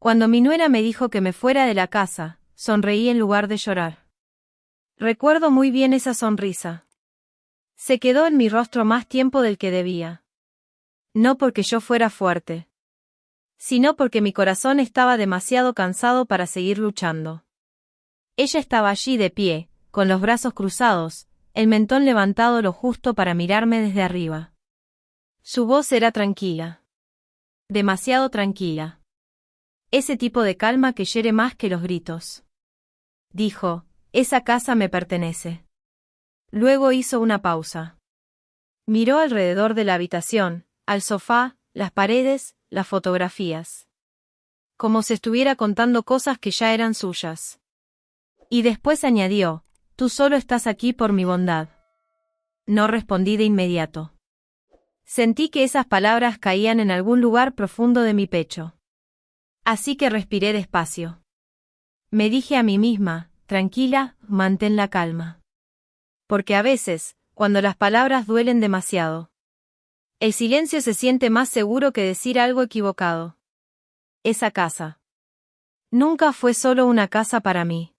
Cuando mi nuera me dijo que me fuera de la casa, sonreí en lugar de llorar. Recuerdo muy bien esa sonrisa. Se quedó en mi rostro más tiempo del que debía. No porque yo fuera fuerte, sino porque mi corazón estaba demasiado cansado para seguir luchando. Ella estaba allí de pie, con los brazos cruzados, el mentón levantado lo justo para mirarme desde arriba. Su voz era tranquila. Demasiado tranquila. Ese tipo de calma que hiere más que los gritos. Dijo, esa casa me pertenece. Luego hizo una pausa. Miró alrededor de la habitación, al sofá, las paredes, las fotografías. Como si estuviera contando cosas que ya eran suyas. Y después añadió, tú solo estás aquí por mi bondad. No respondí de inmediato. Sentí que esas palabras caían en algún lugar profundo de mi pecho. Así que respiré despacio. Me dije a mí misma, tranquila, mantén la calma. Porque a veces, cuando las palabras duelen demasiado, el silencio se siente más seguro que decir algo equivocado. Esa casa nunca fue solo una casa para mí.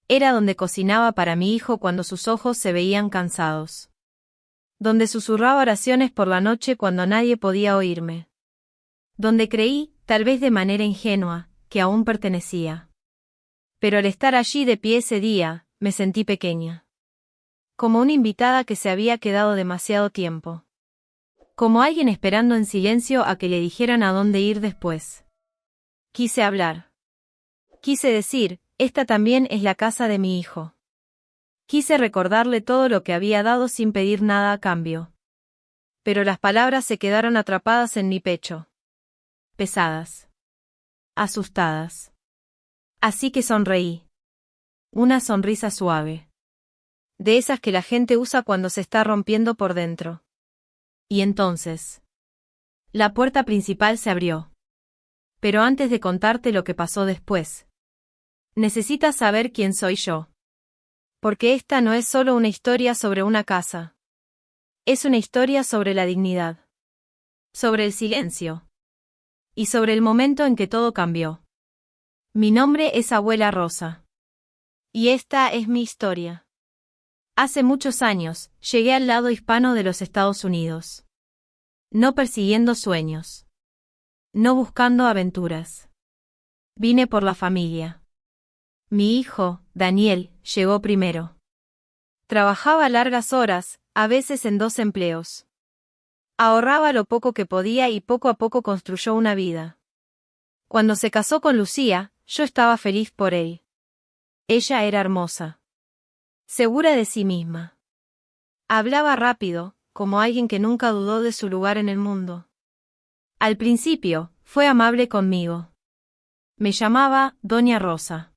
Era donde cocinaba para mi hijo cuando sus ojos se veían cansados. Donde susurraba oraciones por la noche cuando nadie podía oírme. Donde creí, tal vez de manera ingenua, que aún pertenecía. Pero al estar allí de pie ese día, me sentí pequeña. Como una invitada que se había quedado demasiado tiempo. Como alguien esperando en silencio a que le dijeran a dónde ir después. Quise hablar. Quise decir, esta también es la casa de mi hijo. Quise recordarle todo lo que había dado sin pedir nada a cambio. Pero las palabras se quedaron atrapadas en mi pecho. Pesadas. Asustadas. Así que sonreí. Una sonrisa suave. De esas que la gente usa cuando se está rompiendo por dentro. Y entonces, la puerta principal se abrió. Pero antes de contarte lo que pasó después, necesitas saber quién soy yo. Porque esta no es solo una historia sobre una casa. Es una historia sobre la dignidad. Sobre el silencio. Y sobre el momento en que todo cambió. Mi nombre es Abuela Rosa. Y esta es mi historia. Hace muchos años, llegué al lado hispano de los Estados Unidos. No persiguiendo sueños. No buscando aventuras. Vine por la familia. Mi hijo, Daniel, llegó primero. Trabajaba largas horas, a veces en 2 empleos. Ahorraba lo poco que podía y poco a poco construyó una vida. Cuando se casó con Lucía, yo estaba feliz por él. Ella era hermosa. Segura de sí misma. Hablaba rápido, como alguien que nunca dudó de su lugar en el mundo. Al principio, fue amable conmigo. Me llamaba Doña Rosa.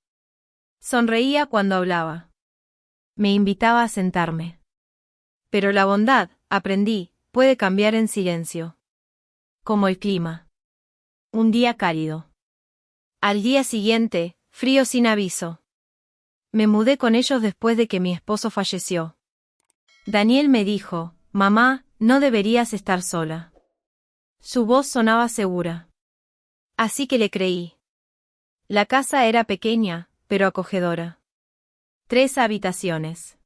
Sonreía cuando hablaba. Me invitaba a sentarme. Pero la bondad, aprendí, puede cambiar en silencio. Como el clima. Un día cálido. Al día siguiente, frío sin aviso. Me mudé con ellos después de que mi esposo falleció. Daniel me dijo, mamá, no deberías estar sola. Su voz sonaba segura. Así que le creí. La casa era pequeña, pero acogedora. 3 habitaciones.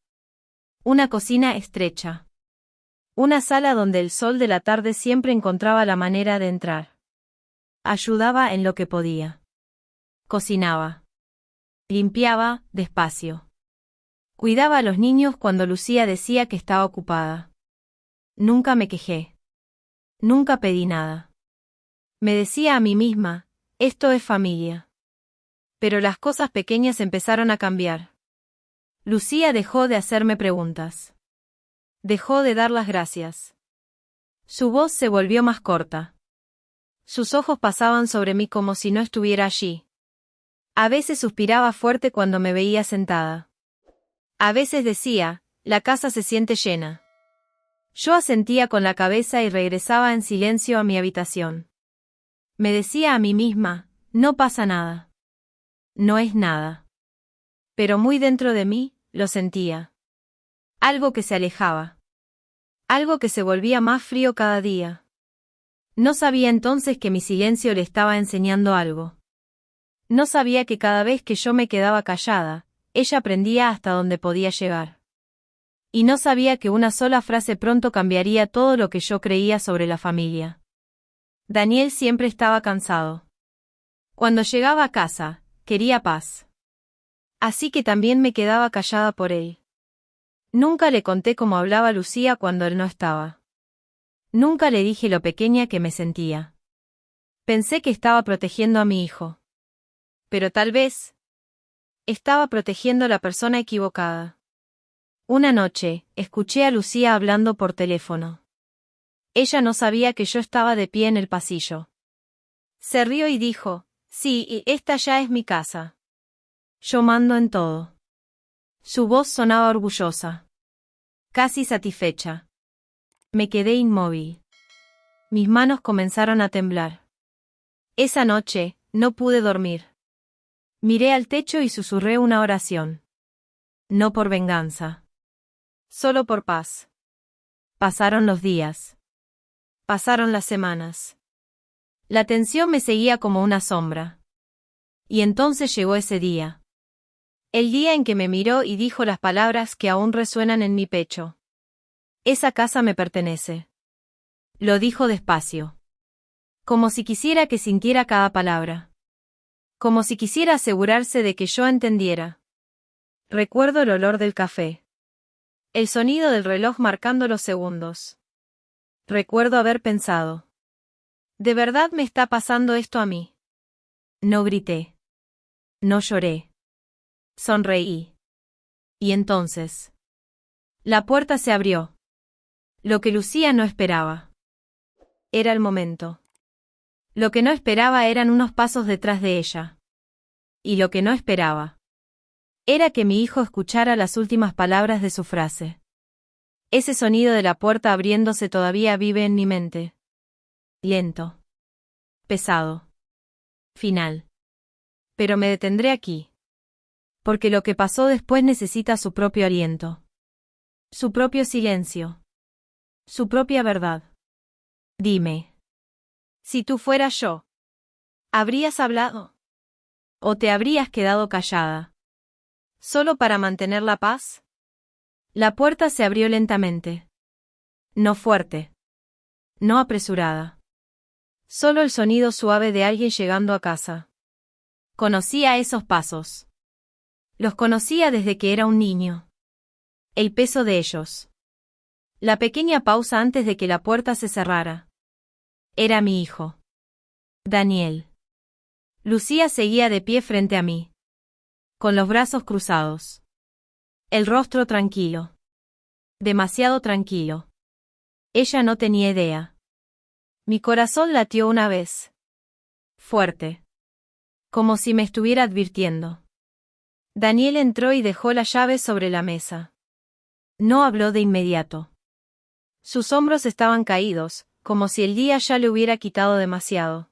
Una cocina estrecha. Una sala donde el sol de la tarde siempre encontraba la manera de entrar. Ayudaba en lo que podía. Cocinaba. Limpiaba, despacio. Cuidaba a los niños cuando Lucía decía que estaba ocupada. Nunca me quejé. Nunca pedí nada. Me decía a mí misma, esto es familia. Pero las cosas pequeñas empezaron a cambiar. Lucía dejó de hacerme preguntas. Dejó de dar las gracias. Su voz se volvió más corta. Sus ojos pasaban sobre mí como si no estuviera allí. A veces suspiraba fuerte cuando me veía sentada. A veces decía, la casa se siente llena. Yo asentía con la cabeza y regresaba en silencio a mi habitación. Me decía a mí misma, no pasa nada. No es nada. Pero muy dentro de mí, lo sentía. Algo que se alejaba. Algo que se volvía más frío cada día. No sabía entonces que mi silencio le estaba enseñando algo. No sabía que cada vez que yo me quedaba callada, ella aprendía hasta dónde podía llegar. Y no sabía que una sola frase pronto cambiaría todo lo que yo creía sobre la familia. Daniel siempre estaba cansado. Cuando llegaba a casa, quería paz. Así que también me quedaba callada por él. Nunca le conté cómo hablaba Lucía cuando él no estaba. Nunca le dije lo pequeña que me sentía. Pensé que estaba protegiendo a mi hijo. Pero tal vez estaba protegiendo a la persona equivocada. Una noche, escuché a Lucía hablando por teléfono. Ella no sabía que yo estaba de pie en el pasillo. Se rió y dijo, sí, y esta ya es mi casa. Yo mando en todo. Su voz sonaba orgullosa. Casi satisfecha. Me quedé inmóvil. Mis manos comenzaron a temblar. Esa noche, no pude dormir. Miré al techo y susurré una oración. No por venganza. Solo por paz. Pasaron los días. Pasaron las semanas. La tensión me seguía como una sombra. Y entonces llegó ese día. El día en que me miró y dijo las palabras que aún resuenan en mi pecho. Esa casa me pertenece. Lo dijo despacio. Como si quisiera que sintiera cada palabra. Como si quisiera asegurarse de que yo entendiera. Recuerdo el olor del café. El sonido del reloj marcando los segundos. Recuerdo haber pensado. ¿De verdad me está pasando esto a mí? No grité. No lloré. Sonreí. Y entonces. La puerta se abrió. Lo que Lucía no esperaba. Era el momento. Lo que no esperaba eran unos pasos detrás de ella. Y lo que no esperaba era que mi hijo escuchara las últimas palabras de su frase. Ese sonido de la puerta abriéndose todavía vive en mi mente. Lento. Pesado. Final. Pero me detendré aquí. Porque lo que pasó después necesita su propio aliento. Su propio silencio. Su propia verdad. Dime. Si tú fueras yo, ¿habrías hablado? ¿O te habrías quedado callada? ¿Solo para mantener la paz? La puerta se abrió lentamente. No fuerte. No apresurada. Solo el sonido suave de alguien llegando a casa. Conocía esos pasos. Los conocía desde que era un niño. El peso de ellos. La pequeña pausa antes de que la puerta se cerrara. Era mi hijo. Daniel. Lucía seguía de pie frente a mí. Con los brazos cruzados. El rostro tranquilo. Demasiado tranquilo. Ella no tenía idea. Mi corazón latió una vez. Fuerte. Como si me estuviera advirtiendo. Daniel entró y dejó la llave sobre la mesa. No habló de inmediato. Sus hombros estaban caídos, como si el día ya le hubiera quitado demasiado.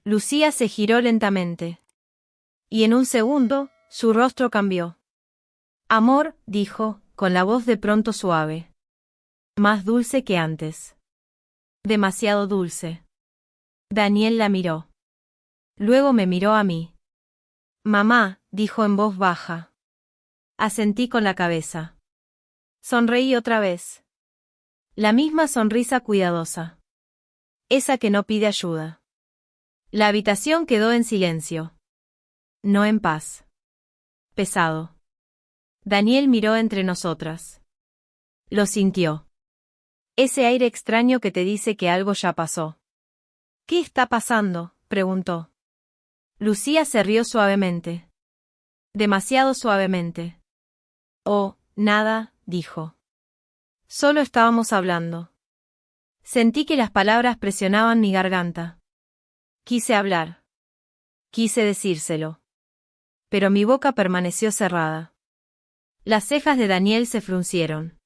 Lucía se giró lentamente. Y en un segundo, su rostro cambió. Amor, dijo, con la voz de pronto suave. Más dulce que antes. Demasiado dulce. Daniel la miró. Luego me miró a mí. Mamá, dijo en voz baja. Asentí con la cabeza. Sonreí otra vez. La misma sonrisa cuidadosa. Esa que no pide ayuda. La habitación quedó en silencio. No en paz. Pesado. Daniel miró entre nosotras. Lo sintió. Ese aire extraño que te dice que algo ya pasó. ¿Qué está pasando?, preguntó. Lucía se rió suavemente. Demasiado suavemente. Oh, nada, dijo. Solo estábamos hablando. Sentí que las palabras presionaban mi garganta. Quise hablar. Quise decírselo. Pero mi boca permaneció cerrada. Las cejas de Daniel se fruncieron.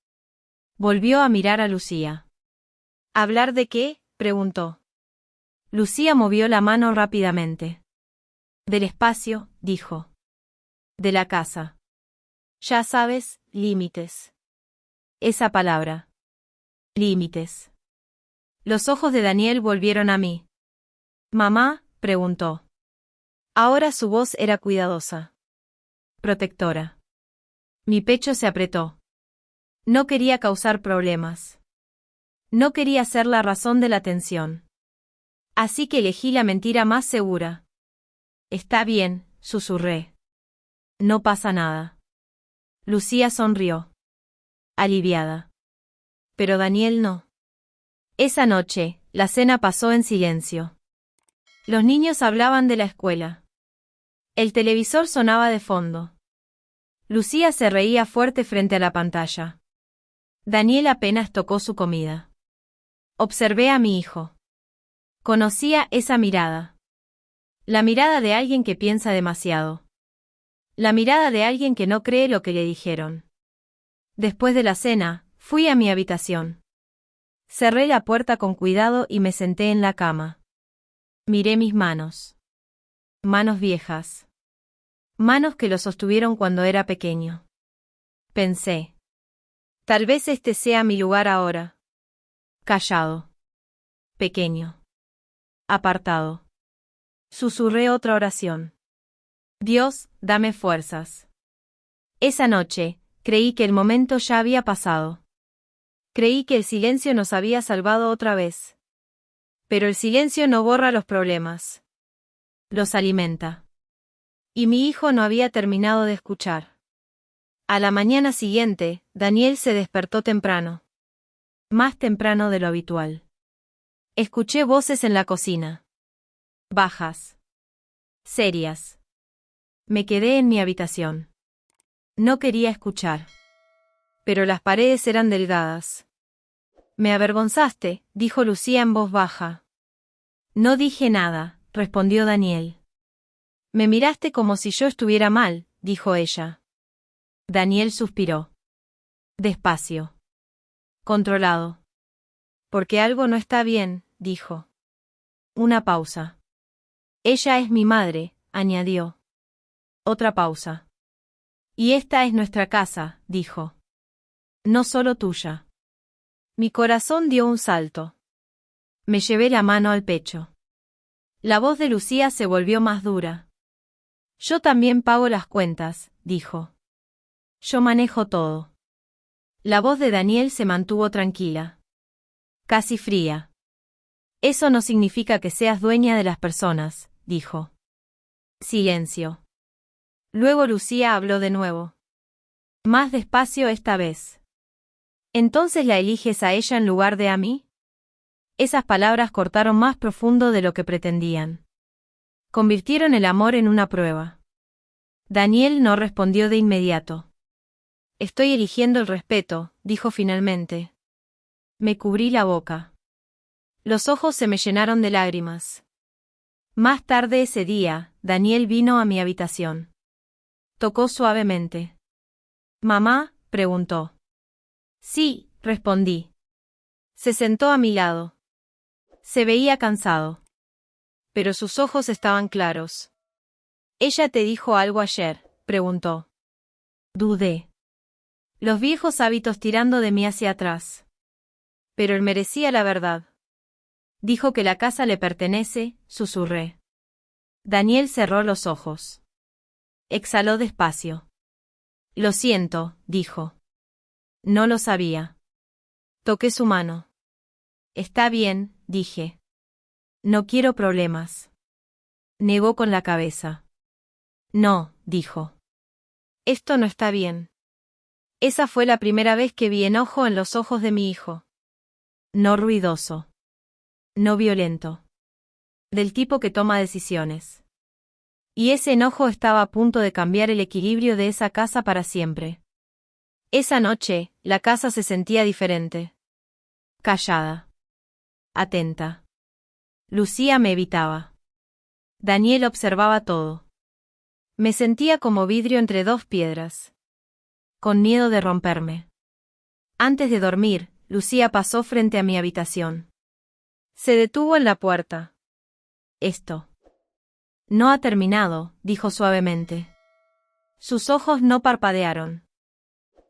Volvió a mirar a Lucía. ¿Hablar de qué?, preguntó. Lucía movió la mano rápidamente. Del espacio, dijo. De la casa. Ya sabes, límites. Esa palabra. Límites. Los ojos de Daniel volvieron a mí. ¿Mamá?, preguntó. Ahora su voz era cuidadosa. Protectora. Mi pecho se apretó. No quería causar problemas. No quería ser la razón de la tensión. Así que elegí la mentira más segura. Está bien, susurré. No pasa nada. Lucía sonrió. Aliviada. Pero Daniel no. Esa noche, la cena pasó en silencio. Los niños hablaban de la escuela. El televisor sonaba de fondo. Lucía se reía fuerte frente a la pantalla. Daniel apenas tocó su comida. Observé a mi hijo. Conocía esa mirada. La mirada de alguien que piensa demasiado. La mirada de alguien que no cree lo que le dijeron. Después de la cena, fui a mi habitación. Cerré la puerta con cuidado y me senté en la cama. Miré mis manos. Manos viejas. Manos que lo sostuvieron cuando era pequeño. Pensé. Tal vez este sea mi lugar ahora. Callado. Pequeño. Apartado. Susurré otra oración. Dios, dame fuerzas. Esa noche, creí que el momento ya había pasado. Creí que el silencio nos había salvado otra vez. Pero el silencio no borra los problemas. Los alimenta. Y mi hijo no había terminado de escuchar. A la mañana siguiente, Daniel se despertó temprano. Más temprano de lo habitual. Escuché voces en la cocina. Bajas. Serias. Me quedé en mi habitación. No quería escuchar. Pero las paredes eran delgadas. Me avergonzaste, dijo Lucía en voz baja. No dije nada, respondió Daniel. Me miraste como si yo estuviera mal, dijo ella. Daniel suspiró. Despacio. Controlado. Porque algo no está bien, dijo. Una pausa. Ella es mi madre, añadió. Otra pausa. Y esta es nuestra casa, dijo. No solo tuya. Mi corazón dio un salto. Me llevé la mano al pecho. La voz de Lucía se volvió más dura. Yo también pago las cuentas, dijo. Yo manejo todo. La voz de Daniel se mantuvo tranquila. Casi fría. Eso no significa que seas dueña de las personas, dijo. Silencio. Luego Lucía habló de nuevo. Más despacio esta vez. ¿Entonces la eliges a ella en lugar de a mí? Esas palabras cortaron más profundo de lo que pretendían. Convirtieron el amor en una prueba. Daniel no respondió de inmediato. Estoy eligiendo el respeto, dijo finalmente. Me cubrí la boca. Los ojos se me llenaron de lágrimas. Más tarde ese día, Daniel vino a mi habitación. Tocó suavemente. ¿Mamá?, preguntó. Sí, respondí. Se sentó a mi lado. Se veía cansado. Pero sus ojos estaban claros. ¿Ella te dijo algo ayer?, preguntó. Dudé. Los viejos hábitos tirando de mí hacia atrás. Pero él merecía la verdad. Dijo que la casa le pertenece, susurré. Daniel cerró los ojos. Exhaló despacio. Lo siento, dijo. No lo sabía. Toqué su mano. Está bien, dije. No quiero problemas. Negó con la cabeza. No, dijo. Esto no está bien. Esa fue la primera vez que vi enojo en los ojos de mi hijo. No ruidoso. No violento. Del tipo que toma decisiones. Y ese enojo estaba a punto de cambiar el equilibrio de esa casa para siempre. Esa noche, la casa se sentía diferente. Callada. Atenta. Lucía me evitaba. Daniel observaba todo. Me sentía como vidrio entre dos piedras. Con miedo de romperme. Antes de dormir, Lucía pasó frente a mi habitación. Se detuvo en la puerta. Esto. No ha terminado, dijo suavemente. Sus ojos no parpadearon.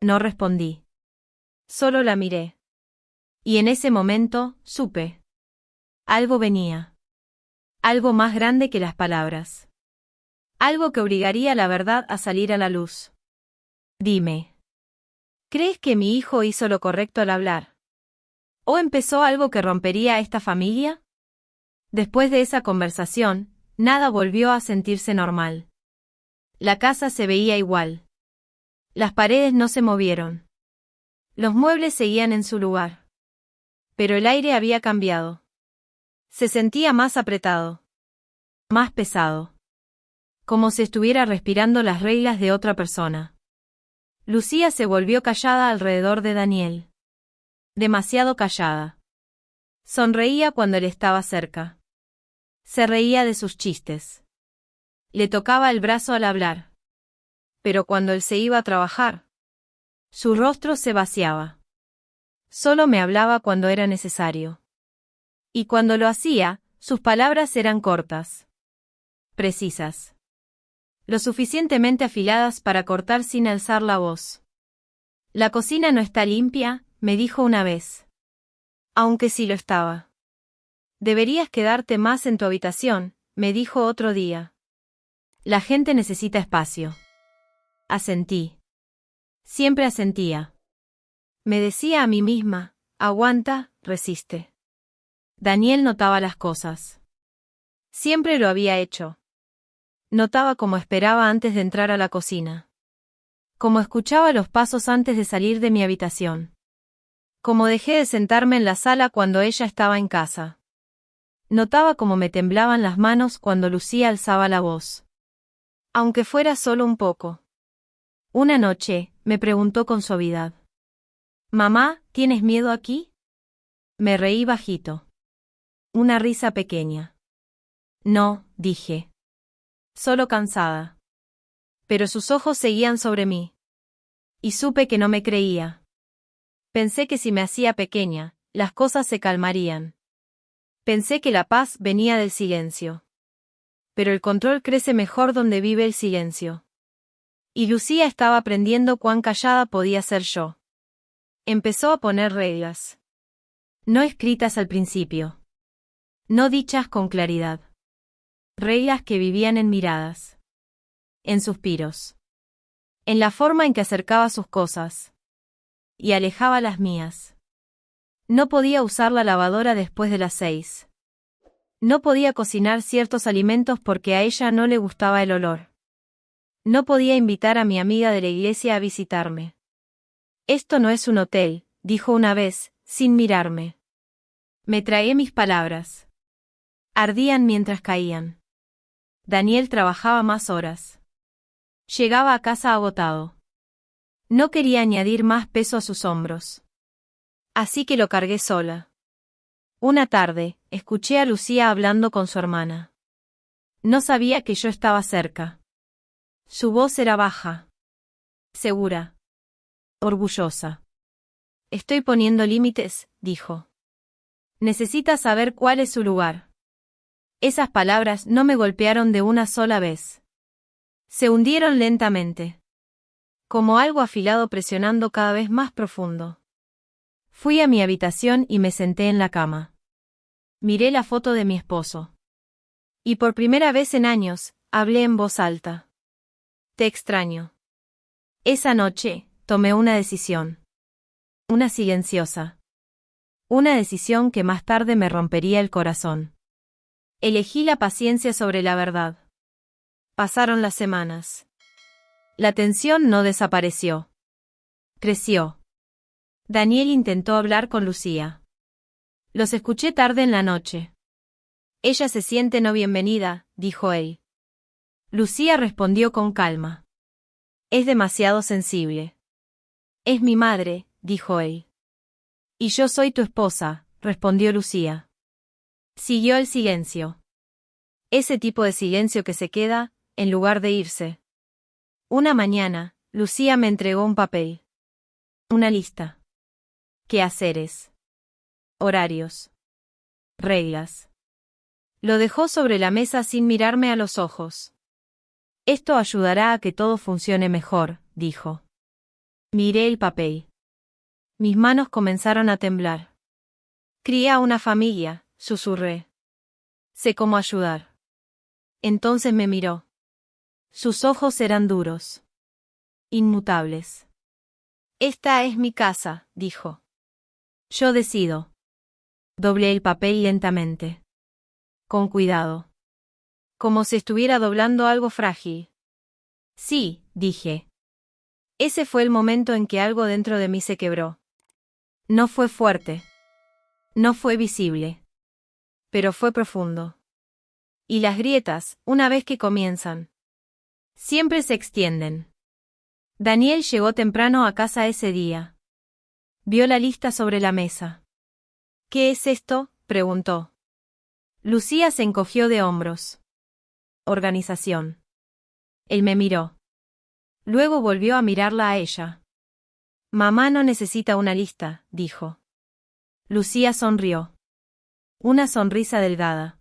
No respondí. Solo la miré. Y en ese momento, supe. Algo venía. Algo más grande que las palabras. Algo que obligaría la verdad a salir a la luz. Dime. ¿Crees que mi hijo hizo lo correcto al hablar? ¿O empezó algo que rompería a esta familia? Después de esa conversación, nada volvió a sentirse normal. La casa se veía igual. Las paredes no se movieron. Los muebles seguían en su lugar. Pero el aire había cambiado. Se sentía más apretado. Más pesado. Como si estuviera respirando las reglas de otra persona. Lucía se volvió callada alrededor de Daniel. Demasiado callada. Sonreía cuando él estaba cerca. Se reía de sus chistes. Le tocaba el brazo al hablar. Pero cuando él se iba a trabajar, su rostro se vaciaba. Solo me hablaba cuando era necesario. Y cuando lo hacía, sus palabras eran cortas. Precisas. Lo suficientemente afiladas para cortar sin alzar la voz. La cocina no está limpia, me dijo una vez. Aunque sí lo estaba. Deberías quedarte más en tu habitación, me dijo otro día. La gente necesita espacio. Asentí. Siempre asentía. Me decía a mí misma, aguanta, resiste. Daniel notaba las cosas. Siempre lo había hecho. Notaba cómo esperaba antes de entrar a la cocina. Cómo escuchaba los pasos antes de salir de mi habitación. Cómo dejé de sentarme en la sala cuando ella estaba en casa. Notaba cómo me temblaban las manos cuando Lucía alzaba la voz. Aunque fuera solo un poco. Una noche, me preguntó con suavidad. «Mamá, ¿tienes miedo aquí?» Me reí bajito. Una risa pequeña. «No», dije. Solo cansada. Pero sus ojos seguían sobre mí. Y supe que no me creía. Pensé que si me hacía pequeña, las cosas se calmarían. Pensé que la paz venía del silencio. Pero el control crece mejor donde vive el silencio. Y Lucía estaba aprendiendo cuán callada podía ser yo. Empezó a poner reglas. No escritas al principio. No dichas con claridad. Reglas que vivían en miradas. En suspiros. En la forma en que acercaba sus cosas. Y alejaba las mías. No podía usar la lavadora después de las 6. No podía cocinar ciertos alimentos porque a ella no le gustaba el olor. No podía invitar a mi amiga de la iglesia a visitarme. Esto no es un hotel, dijo una vez, sin mirarme. Me tragué mis palabras. Ardían mientras caían. Daniel trabajaba más horas. Llegaba a casa agotado. No quería añadir más peso a sus hombros. Así que lo cargué sola. Una tarde, escuché a Lucía hablando con su hermana. No sabía que yo estaba cerca. Su voz era baja. Segura. Orgullosa. Estoy poniendo límites, dijo. Necesita saber cuál es su lugar. Esas palabras no me golpearon de una sola vez. Se hundieron lentamente. Como algo afilado presionando cada vez más profundo. Fui a mi habitación y me senté en la cama. Miré la foto de mi esposo. Y por primera vez en años, hablé en voz alta. Te extraño. Esa noche, tomé una decisión. Una silenciosa. Una decisión que más tarde me rompería el corazón. Elegí la paciencia sobre la verdad. Pasaron las semanas. La tensión no desapareció. Creció. Daniel intentó hablar con Lucía. Los escuché tarde en la noche. Ella se siente no bienvenida, dijo él. Lucía respondió con calma. Es demasiado sensible. Es mi madre, dijo él. Y yo soy tu esposa, respondió Lucía. Siguió el silencio. Ese tipo de silencio que se queda, en lugar de irse. Una mañana, Lucía me entregó un papel. Una lista. Quehaceres. Horarios. Reglas. Lo dejó sobre la mesa sin mirarme a los ojos. Esto ayudará a que todo funcione mejor, dijo. Miré el papel. Mis manos comenzaron a temblar. Cría una familia, susurré. Sé cómo ayudar. Entonces me miró. Sus ojos eran duros. Inmutables. Esta es mi casa, dijo. Yo decido. Doblé el papel lentamente. Con cuidado. Como si estuviera doblando algo frágil. Sí, dije. Ese fue el momento en que algo dentro de mí se quebró. No fue fuerte. No fue visible. Pero fue profundo. Y las grietas, una vez que comienzan, siempre se extienden. Daniel llegó temprano a casa ese día. Vio la lista sobre la mesa. ¿Qué es esto?, preguntó. Lucía se encogió de hombros. Organización. Él me miró. Luego volvió a mirarla a ella. Mamá no necesita una lista, dijo. Lucía sonrió. Una sonrisa delgada.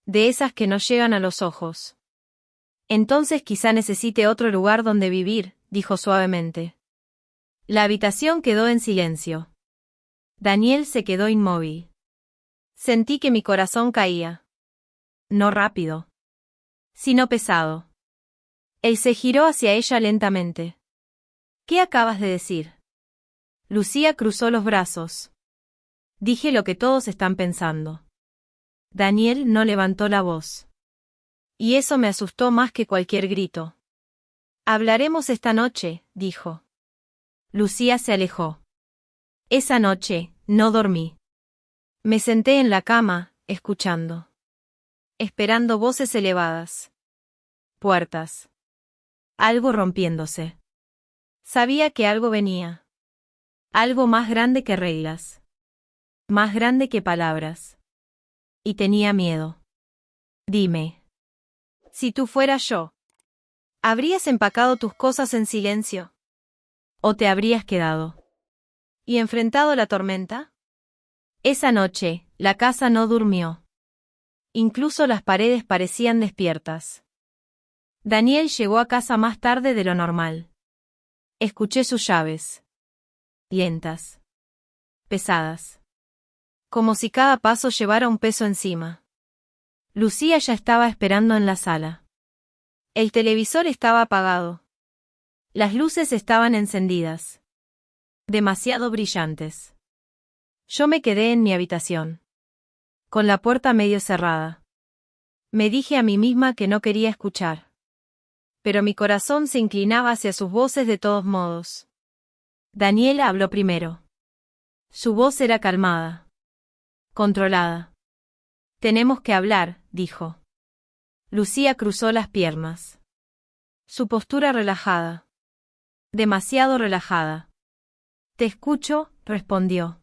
De esas que no llegan a los ojos. Entonces quizá necesite otro lugar donde vivir, dijo suavemente. La habitación quedó en silencio. Daniel se quedó inmóvil. Sentí que mi corazón caía. No rápido, sino pesado. Él se giró hacia ella lentamente. ¿Qué acabas de decir? Lucía cruzó los brazos. Dije lo que todos están pensando. Daniel no levantó la voz. Y eso me asustó más que cualquier grito. Hablaremos esta noche, dijo. Lucía se alejó. Esa noche, no dormí. Me senté en la cama, escuchando. Esperando voces elevadas. Puertas. Algo rompiéndose. Sabía que algo venía. Algo más grande que reglas. Más grande que palabras. Y tenía miedo. Dime. Si tú fueras yo, ¿habrías empacado tus cosas en silencio? ¿O te habrías quedado y enfrentado la tormenta? Esa noche, la casa no durmió. Incluso las paredes parecían despiertas. Daniel llegó a casa más tarde de lo normal. Escuché sus llaves. Lentas. Pesadas. Como si cada paso llevara un peso encima. Lucía ya estaba esperando en la sala. El televisor estaba apagado. Las luces estaban encendidas. Demasiado brillantes. Yo me quedé en mi habitación. Con la puerta medio cerrada. Me dije a mí misma que no quería escuchar. Pero mi corazón se inclinaba hacia sus voces de todos modos. Daniel habló primero. Su voz era calmada. Controlada. Tenemos que hablar, dijo. Lucía cruzó las piernas. Su postura relajada. Demasiado relajada. Te escucho, respondió.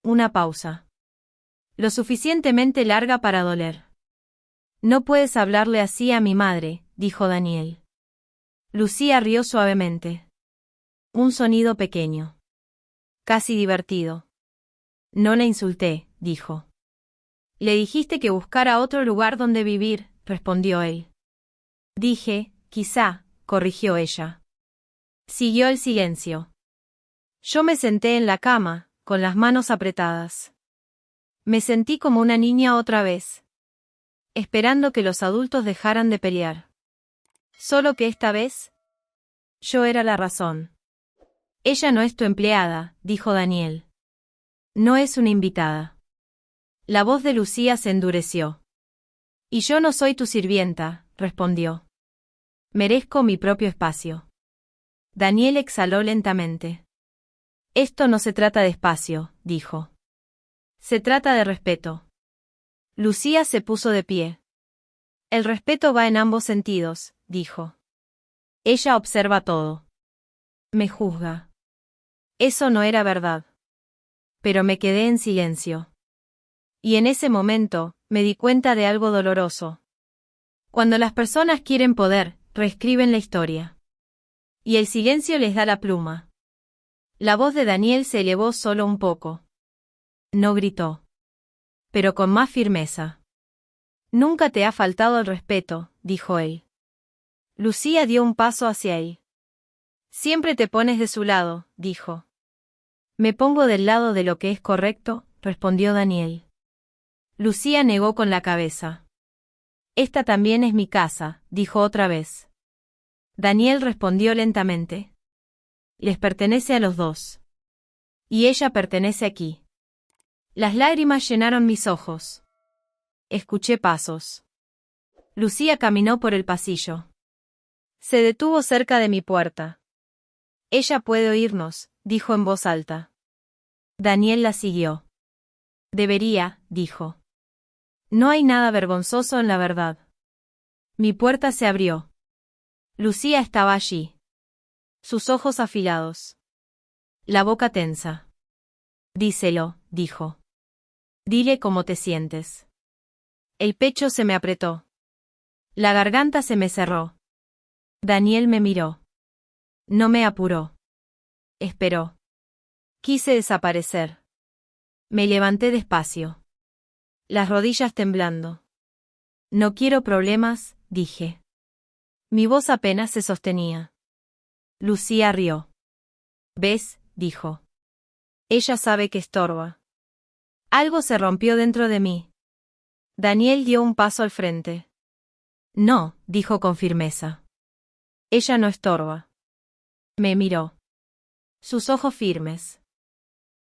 Una pausa. Lo suficientemente larga para doler. No puedes hablarle así a mi madre, dijo Daniel. Lucía rió suavemente. Un sonido pequeño. Casi divertido. No la insulté, dijo. Le dijiste que buscara otro lugar donde vivir, respondió él. Dije, quizá, corrigió ella. Siguió el silencio. Yo me senté en la cama, con las manos apretadas. Me sentí como una niña otra vez. Esperando que los adultos dejaran de pelear. Solo que esta vez, yo era la razón. Ella no es tu empleada, dijo Daniel. No es una invitada. La voz de Lucía se endureció. Y yo no soy tu sirvienta, respondió. Merezco mi propio espacio. Daniel exhaló lentamente. Esto no se trata de espacio, dijo. Se trata de respeto. Lucía se puso de pie. El respeto va en ambos sentidos, dijo. Ella observa todo. Me juzga. Eso no era verdad. Pero me quedé en silencio. Y en ese momento, me di cuenta de algo doloroso. Cuando las personas quieren poder, reescriben la historia. Y el silencio les da la pluma. La voz de Daniel se elevó solo un poco. No gritó. Pero con más firmeza. Nunca te ha faltado el respeto, dijo él. Lucía dio un paso hacia él. Siempre te pones de su lado, dijo. Me pongo del lado de lo que es correcto, respondió Daniel. Lucía negó con la cabeza. Esta también es mi casa, dijo otra vez. Daniel respondió lentamente. Les pertenece a los dos. Y ella pertenece aquí. Las lágrimas llenaron mis ojos. Escuché pasos. Lucía caminó por el pasillo. Se detuvo cerca de mi puerta. Ella puede oírnos, dijo en voz alta. Daniel la siguió. Debería, dijo. No hay nada vergonzoso en la verdad. Mi puerta se abrió. Lucía estaba allí. Sus ojos afilados. La boca tensa. Díselo, dijo. Dile cómo te sientes. El pecho se me apretó. La garganta se me cerró. Daniel me miró. No me apuró. Esperó. Quise desaparecer. Me levanté despacio. Las rodillas temblando. No quiero problemas, dije. Mi voz apenas se sostenía. Lucía rió. ¿Ves?, dijo. Ella sabe que estorba. Algo se rompió dentro de mí. Daniel dio un paso al frente. No, dijo con firmeza. Ella no estorba. Me miró. Sus ojos firmes.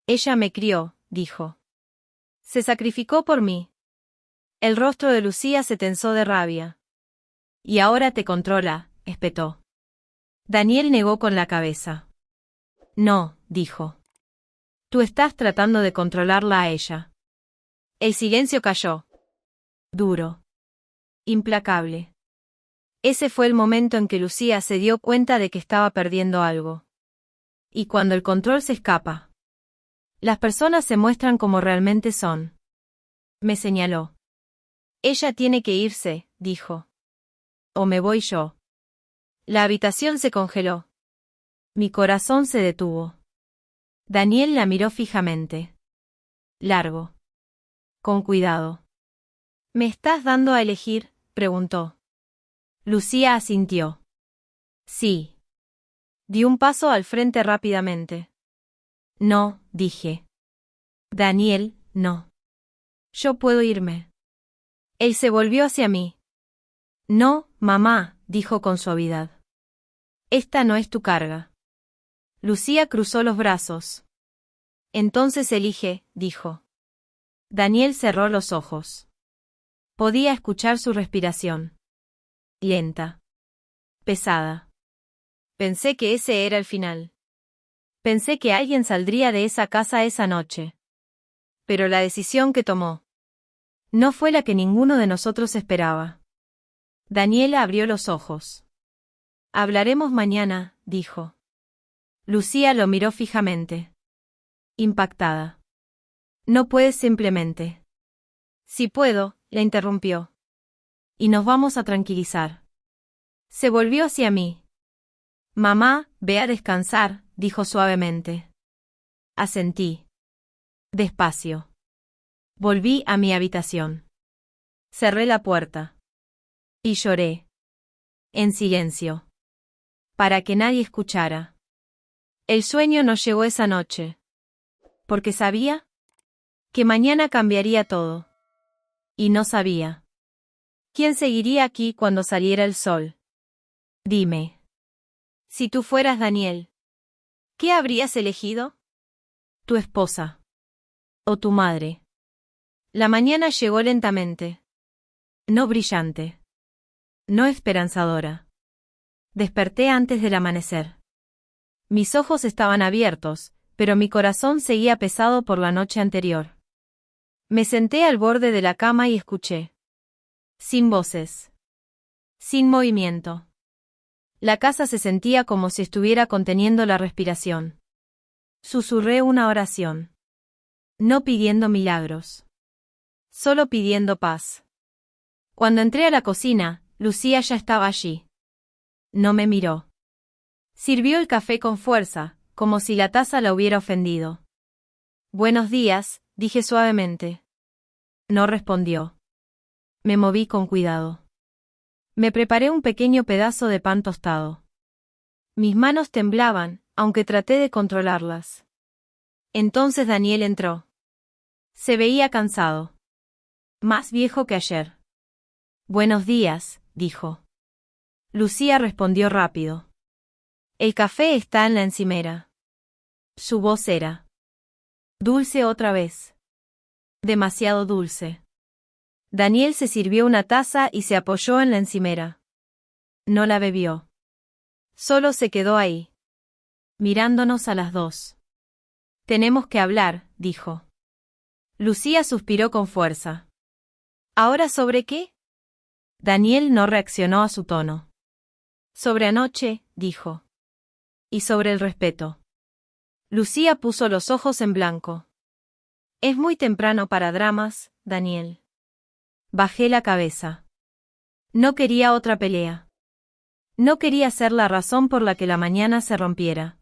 Ella me crió, dijo. Se sacrificó por mí. El rostro de Lucía se tensó de rabia. Y ahora te controla, espetó. Daniel negó con la cabeza. No, dijo. Tú estás tratando de controlarla a ella. El silencio cayó. Duro. Implacable. Ese fue el momento en que Lucía se dio cuenta de que estaba perdiendo algo. Y cuando el control se escapa, las personas se muestran como realmente son. Me señaló. Ella tiene que irse, dijo. O me voy yo. La habitación se congeló. Mi corazón se detuvo. Daniel la miró fijamente. Largo. Con cuidado. ¿Me estás dando a elegir?, preguntó. Lucía asintió. Sí. Di un paso al frente rápidamente. No, dije. Daniel, no. Yo puedo irme. Él se volvió hacia mí. No, mamá, dijo con suavidad. Esta no es tu carga. Lucía cruzó los brazos. Entonces elige, dijo. Daniel cerró los ojos. Podía escuchar su respiración. Lenta. Pesada. Pensé que ese era el final. Pensé que alguien saldría de esa casa esa noche. Pero la decisión que tomó no fue la que ninguno de nosotros esperaba. Daniela abrió los ojos. Hablaremos mañana, dijo. Lucía lo miró fijamente. Impactada. No puedes simplemente. Si puedo, la interrumpió. Y nos vamos a tranquilizar. Se volvió hacia mí. Mamá, ve a descansar, dijo suavemente. Asentí. Despacio. Volví a mi habitación. Cerré la puerta. Y lloré. En silencio. Para que nadie escuchara. El sueño no llegó esa noche. Porque sabía que mañana cambiaría todo. Y no sabía quién seguiría aquí cuando saliera el sol. Dime. Si tú fueras Daniel, ¿qué habrías elegido? Tu esposa. O tu madre. La mañana llegó lentamente. No brillante. No esperanzadora. Desperté antes del amanecer. Mis ojos estaban abiertos, pero mi corazón seguía pesado por la noche anterior. Me senté al borde de la cama y escuché. Sin voces. Sin movimiento. La casa se sentía como si estuviera conteniendo la respiración. Susurré una oración. No pidiendo milagros. Solo pidiendo paz. Cuando entré a la cocina, Lucía ya estaba allí. No me miró. Sirvió el café con fuerza, como si la taza la hubiera ofendido. Buenos días, dije suavemente. No respondió. Me moví con cuidado. Me preparé un pequeño pedazo de pan tostado. Mis manos temblaban, aunque traté de controlarlas. Entonces Daniel entró. Se veía cansado. Más viejo que ayer. Buenos días, dijo. Lucía respondió rápido. El café está en la encimera. Su voz era dulce otra vez. Demasiado dulce. Daniel se sirvió una taza y se apoyó en la encimera. No la bebió. Solo se quedó ahí, mirándonos a las dos. Tenemos que hablar, dijo. Lucía suspiró con fuerza. ¿Ahora sobre qué? Daniel no reaccionó a su tono. Sobre anoche, dijo. Y sobre el respeto. Lucía puso los ojos en blanco. Es muy temprano para dramas, Daniel. Bajé la cabeza. No quería otra pelea. No quería ser la razón por la que la mañana se rompiera.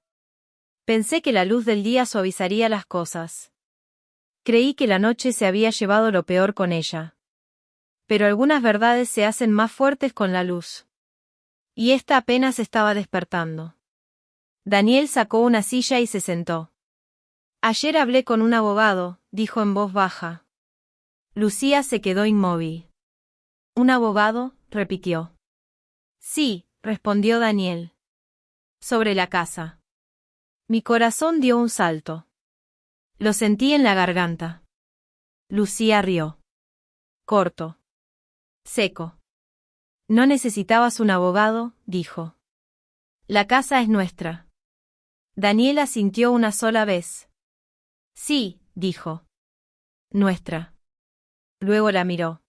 Pensé que la luz del día suavizaría las cosas. Creí que la noche se había llevado lo peor con ella. Pero algunas verdades se hacen más fuertes con la luz. Y esta apenas estaba despertando. Daniel sacó una silla y se sentó. Ayer hablé con un abogado, dijo en voz baja. Lucía se quedó inmóvil. ¿Un abogado?, repitió. Sí, respondió Daniel. Sobre la casa. Mi corazón dio un salto. Lo sentí en la garganta. Lucía rió. Corto. Seco. No necesitabas un abogado, dijo. La casa es nuestra. Daniel asintió una sola vez. Sí, dijo. Nuestra. Luego la miró.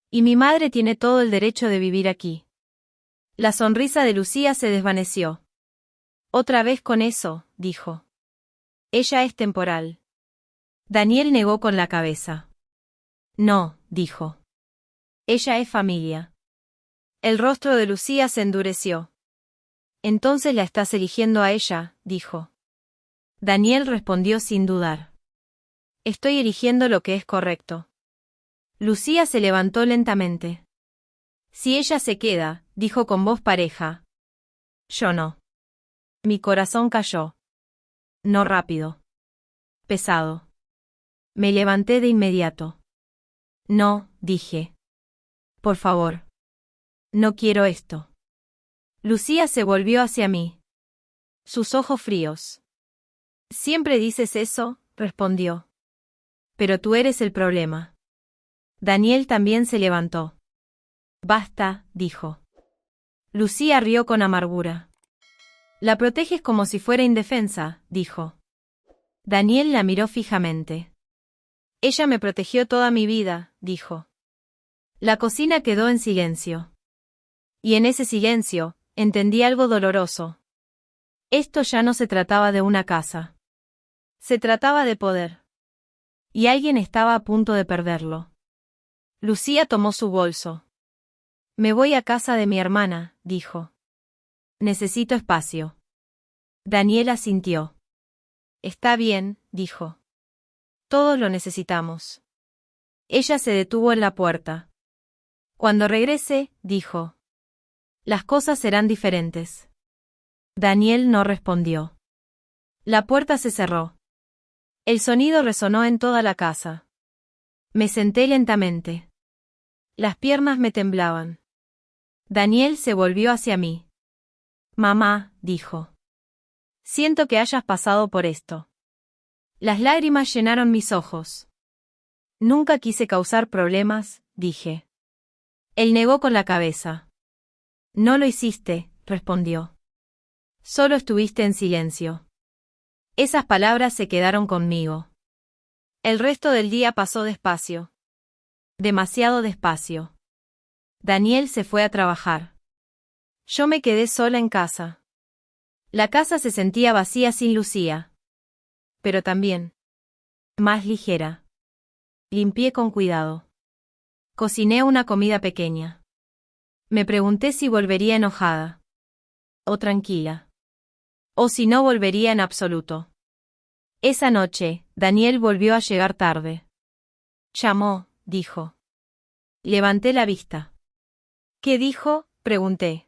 Y mi madre tiene todo el derecho de vivir aquí. La sonrisa de Lucía se desvaneció. Otra vez con eso, dijo. Ella es temporal. Daniel negó con la cabeza. No, dijo. Ella es familia. El rostro de Lucía se endureció. Entonces la estás eligiendo a ella, dijo. Daniel respondió sin dudar. Estoy eligiendo lo que es correcto. Lucía se levantó lentamente. Si ella se queda, dijo con voz pareja. Yo no. Mi corazón cayó. No rápido. Pesado. Me levanté de inmediato. No, dije. Por favor. No quiero esto. Lucía se volvió hacia mí. Sus ojos fríos. Siempre dices eso, respondió. Pero tú eres el problema. Daniel también se levantó. Basta, dijo. Lucía rió con amargura. La proteges como si fuera indefensa, dijo. Daniel la miró fijamente. Ella me protegió toda mi vida, dijo. La cocina quedó en silencio. Y en ese silencio, entendí algo doloroso. Esto ya no se trataba de una casa. Se trataba de poder. Y alguien estaba a punto de perderlo. Lucía tomó su bolso. Me voy a casa de mi hermana, dijo. Necesito espacio. Daniel asintió. Está bien, dijo. Todos lo necesitamos. Ella se detuvo en la puerta. Cuando regrese, dijo. Las cosas serán diferentes. Daniel no respondió. La puerta se cerró. El sonido resonó en toda la casa. Me senté lentamente. Las piernas me temblaban. Daniel se volvió hacia mí. Mamá, dijo. Siento que hayas pasado por esto. Las lágrimas llenaron mis ojos. Nunca quise causar problemas, dije. Él negó con la cabeza. No lo hiciste, respondió. Solo estuviste en silencio. Esas palabras se quedaron conmigo. El resto del día pasó despacio. Demasiado despacio. Daniel se fue a trabajar. Yo me quedé sola en casa. La casa se sentía vacía sin Lucía. Pero también más ligera. Limpié con cuidado. Cociné una comida pequeña. Me pregunté si volvería enojada. O tranquila. O si no volvería en absoluto. Esa noche, Daniel volvió a llegar tarde. Llamó, dijo. Levanté la vista. ¿Qué dijo?, pregunté.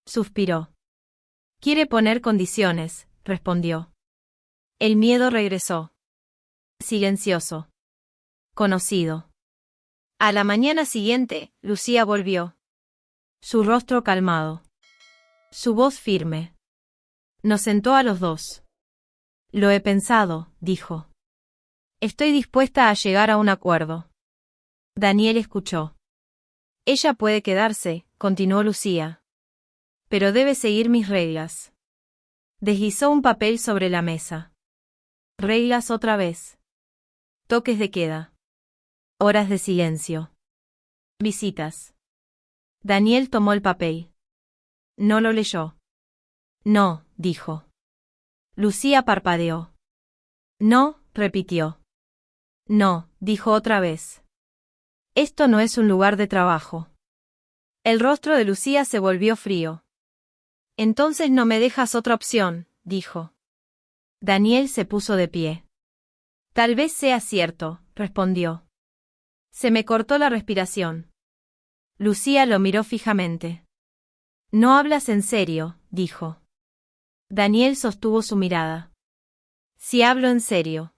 Suspiró. Quiere poner condiciones, respondió. El miedo regresó. Silencioso. Conocido. A la mañana siguiente, Lucía volvió. Su rostro calmado. Su voz firme. Nos sentó a los dos. Lo he pensado, dijo. Estoy dispuesta a llegar a un acuerdo. Daniel escuchó. Ella puede quedarse, continuó Lucía. Pero debe seguir mis reglas. Deslizó un papel sobre la mesa. Reglas otra vez. Toques de queda. Horas de silencio. Visitas. Daniel tomó el papel. No lo leyó. No, dijo. Lucía parpadeó. No, repitió. No, dijo otra vez. Esto no es un lugar de trabajo. El rostro de Lucía se volvió frío. Entonces no me dejas otra opción, dijo. Daniel se puso de pie. Tal vez sea cierto, respondió. Se me cortó la respiración. Lucía lo miró fijamente. No hablas en serio, dijo. Daniel sostuvo su mirada. Sí hablo en serio.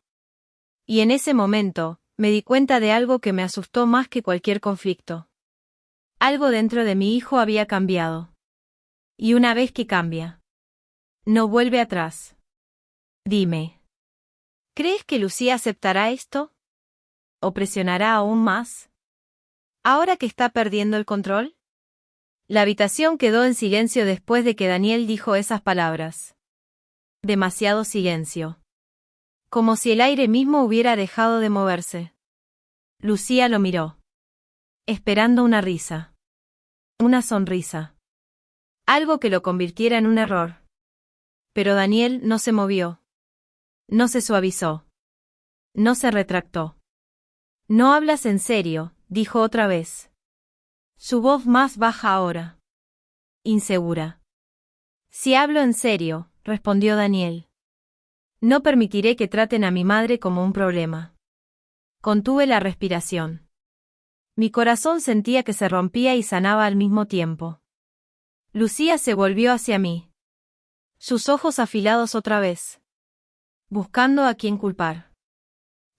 Y en ese momento, me di cuenta de algo que me asustó más que cualquier conflicto. Algo dentro de mi hijo había cambiado. Y una vez que cambia, no vuelve atrás. Dime. ¿Crees que Lucía aceptará esto? ¿O presionará aún más? ¿Ahora que está perdiendo el control? La habitación quedó en silencio después de que Daniel dijo esas palabras. Demasiado silencio. Como si el aire mismo hubiera dejado de moverse. Lucía lo miró. Esperando una risa. Una sonrisa. Algo que lo convirtiera en un error. Pero Daniel no se movió. No se suavizó. No se retractó. No hablas en serio, dijo otra vez. Su voz más baja ahora. Insegura. Si hablo en serio, respondió Daniel. No permitiré que traten a mi madre como un problema. Contuve la respiración. Mi corazón sentía que se rompía y sanaba al mismo tiempo. Lucía se volvió hacia mí. Sus ojos afilados otra vez. Buscando a quién culpar.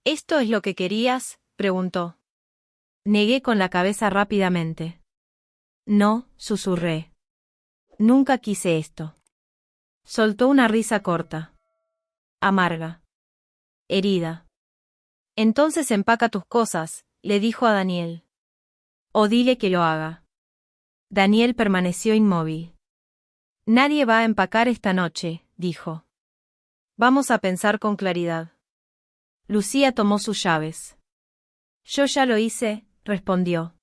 ¿Esto es lo que querías?, preguntó. Negué con la cabeza rápidamente. No, susurré. Nunca quise esto. Soltó una risa corta. Amarga. Herida. Entonces empaca tus cosas, le dijo a Daniel. O dile que lo haga. Daniel permaneció inmóvil. Nadie va a empacar esta noche, dijo. Vamos a pensar con claridad. Lucía tomó sus llaves. Yo ya lo hice, respondió.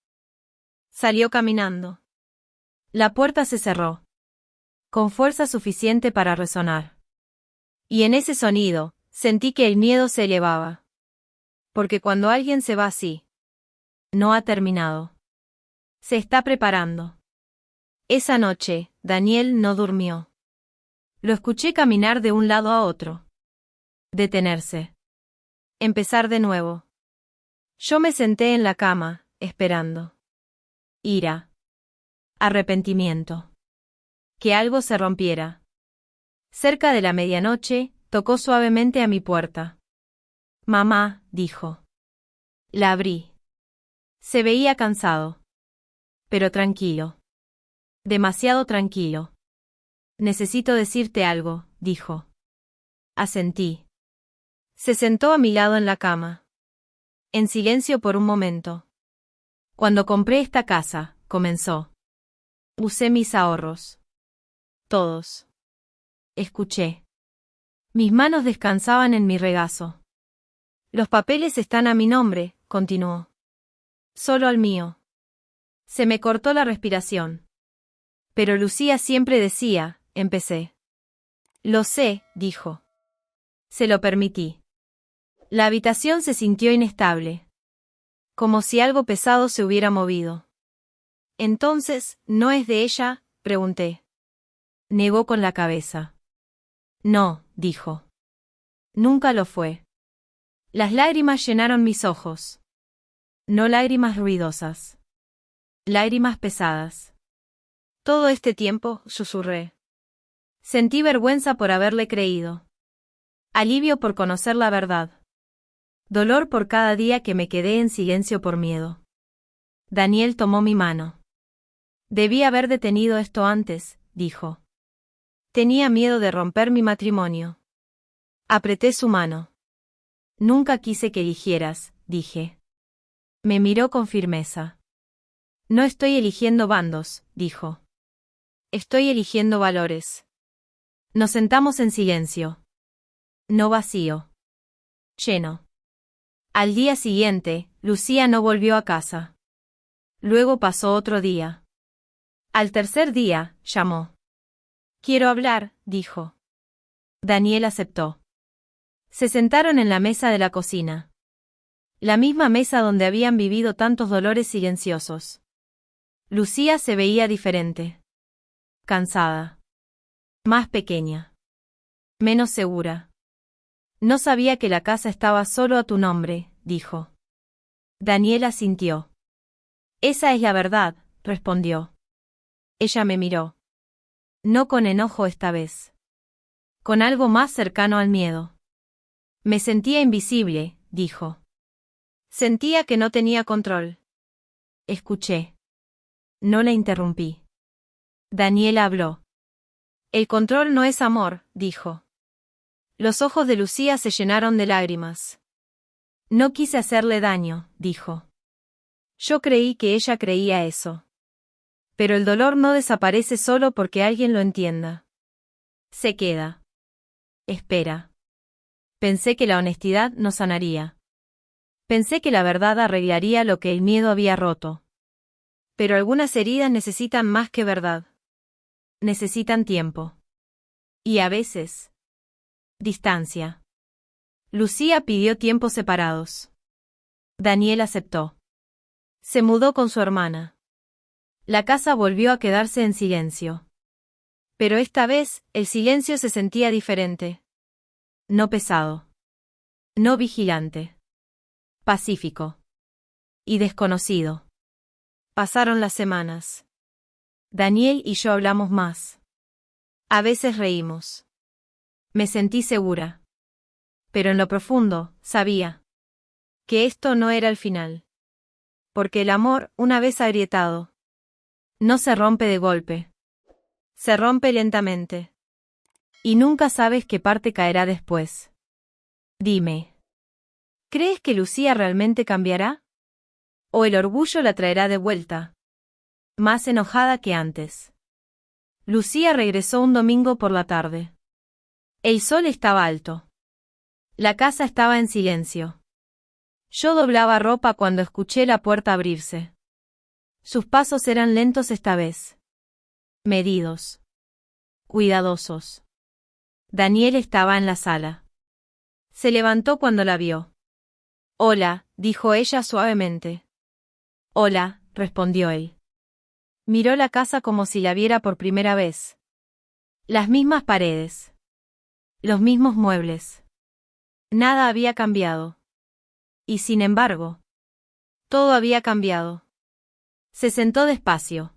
Salió caminando. La puerta se cerró. Con fuerza suficiente para resonar. Y en ese sonido, sentí que el miedo se elevaba. Porque cuando alguien se va así, no ha terminado. Se está preparando. Esa noche, Daniel no durmió. Lo escuché caminar de un lado a otro. Detenerse. Empezar de nuevo. Yo me senté en la cama, esperando. Ira. Arrepentimiento. Que algo se rompiera. Cerca de la medianoche, tocó suavemente a mi puerta. Mamá, dijo. La abrí. Se veía cansado. Pero tranquilo. Demasiado tranquilo. Necesito decirte algo, dijo. Asentí. Se sentó a mi lado en la cama. En silencio por un momento. Cuando compré esta casa, comenzó. Usé mis ahorros. Todos. Escuché. Mis manos descansaban en mi regazo. Los papeles están a mi nombre, continuó. Solo al mío. Se me cortó la respiración. Pero Lucía siempre decía, empecé. Lo sé, dijo. Se lo permití. La habitación se sintió inestable. Como si algo pesado se hubiera movido. Entonces, ¿no es de ella?, pregunté. Negó con la cabeza. No, dijo. Nunca lo fue. Las lágrimas llenaron mis ojos. No lágrimas ruidosas. Lágrimas pesadas. Todo este tiempo, susurré. Sentí vergüenza por haberle creído. Alivio por conocer la verdad. Dolor por cada día que me quedé en silencio por miedo. Daniel tomó mi mano. Debí haber detenido esto antes, dijo. Tenía miedo de romper mi matrimonio. Apreté su mano. Nunca quise que eligieras, dije. Me miró con firmeza. No estoy eligiendo bandos, dijo. Estoy eligiendo valores. Nos sentamos en silencio. No vacío. Lleno. Al día siguiente, Lucía no volvió a casa. Luego pasó otro día. Al tercer día, llamó. Quiero hablar, dijo. Daniel aceptó. Se sentaron en la mesa de la cocina. La misma mesa donde habían vivido tantos dolores silenciosos. Lucía se veía diferente. Cansada. Más pequeña. Menos segura. No sabía que la casa estaba solo a tu nombre, dijo. Daniel asintió. Esa es la verdad, respondió. Ella me miró. No con enojo esta vez. Con algo más cercano al miedo. Me sentía invisible, dijo. Sentía que no tenía control. Escuché. No la interrumpí. Daniel habló. El control no es amor, dijo. Los ojos de Lucía se llenaron de lágrimas. No quise hacerle daño, dijo. Yo creí que ella creía eso. Pero el dolor no desaparece solo porque alguien lo entienda. Se queda. Espera. Pensé que la honestidad nos sanaría. Pensé que la verdad arreglaría lo que el miedo había roto. Pero algunas heridas necesitan más que verdad. Necesitan tiempo. Y a veces, distancia. Lucía pidió tiempos separados. Daniel aceptó. Se mudó con su hermana. La casa volvió a quedarse en silencio. Pero esta vez, el silencio se sentía diferente. No pesado. No vigilante. Pacífico. Y desconocido. Pasaron las semanas. Daniel y yo hablamos más. A veces reímos. Me sentí segura. Pero en lo profundo, sabía que esto no era el final. Porque el amor, una vez agrietado, no se rompe de golpe. Se rompe lentamente. Y nunca sabes qué parte caerá después. Dime. ¿Crees que Lucía realmente cambiará? ¿O el orgullo la traerá de vuelta? Más enojada que antes. Lucía regresó un domingo por la tarde. El sol estaba alto. La casa estaba en silencio. Yo doblaba ropa cuando escuché la puerta abrirse. Sus pasos eran lentos esta vez. Medidos. Cuidadosos. Daniel estaba en la sala. Se levantó cuando la vio. Hola, dijo ella suavemente. Hola, respondió él. Miró la casa como si la viera por primera vez. Las mismas paredes. Los mismos muebles. Nada había cambiado. Y sin embargo, todo había cambiado. Se sentó despacio.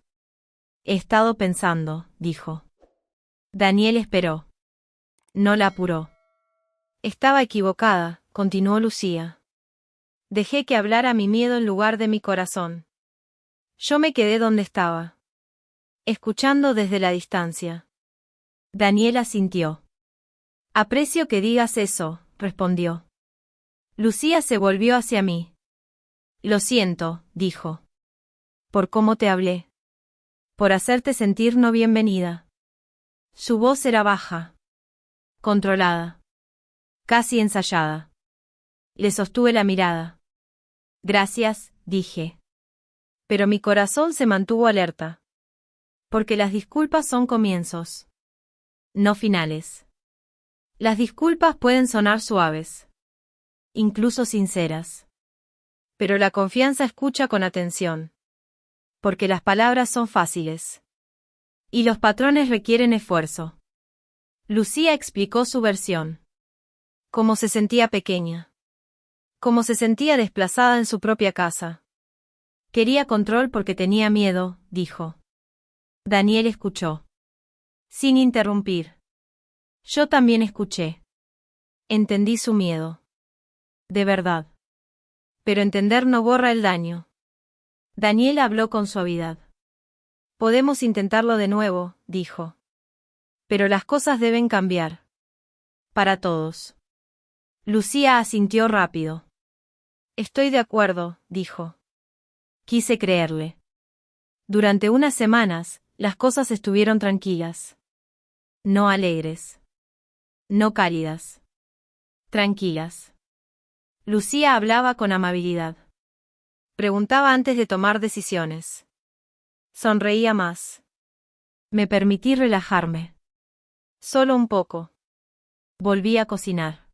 He estado pensando, dijo. Daniel esperó. No la apuró. Estaba equivocada, continuó Lucía. Dejé que hablara mi miedo en lugar de mi corazón. Yo me quedé donde estaba. Escuchando desde la distancia. Daniel asintió. Aprecio que digas eso, respondió. Lucía se volvió hacia mí. Lo siento, dijo. Por cómo te hablé. Por hacerte sentir no bienvenida. Su voz era baja. Controlada. Casi ensayada. Le sostuve la mirada. Gracias, dije. Pero mi corazón se mantuvo alerta. Porque las disculpas son comienzos. No finales. Las disculpas pueden sonar suaves. Incluso sinceras. Pero la confianza escucha con atención. Porque las palabras son fáciles. Y los patrones requieren esfuerzo. Lucía explicó su versión. Cómo se sentía pequeña. Cómo se sentía desplazada en su propia casa. Quería control porque tenía miedo, dijo. Daniel escuchó. Sin interrumpir. Yo también escuché. Entendí su miedo. De verdad. Pero entender no borra el daño. Daniel habló con suavidad. Podemos intentarlo de nuevo, dijo. Pero las cosas deben cambiar. Para todos. Lucía asintió rápido. Estoy de acuerdo, dijo. Quise creerle. Durante unas semanas, las cosas estuvieron tranquilas. No alegres. No cálidas. Tranquilas. Lucía hablaba con amabilidad. Preguntaba antes de tomar decisiones. Sonreía más. Me permití relajarme. Solo un poco. Volví a cocinar.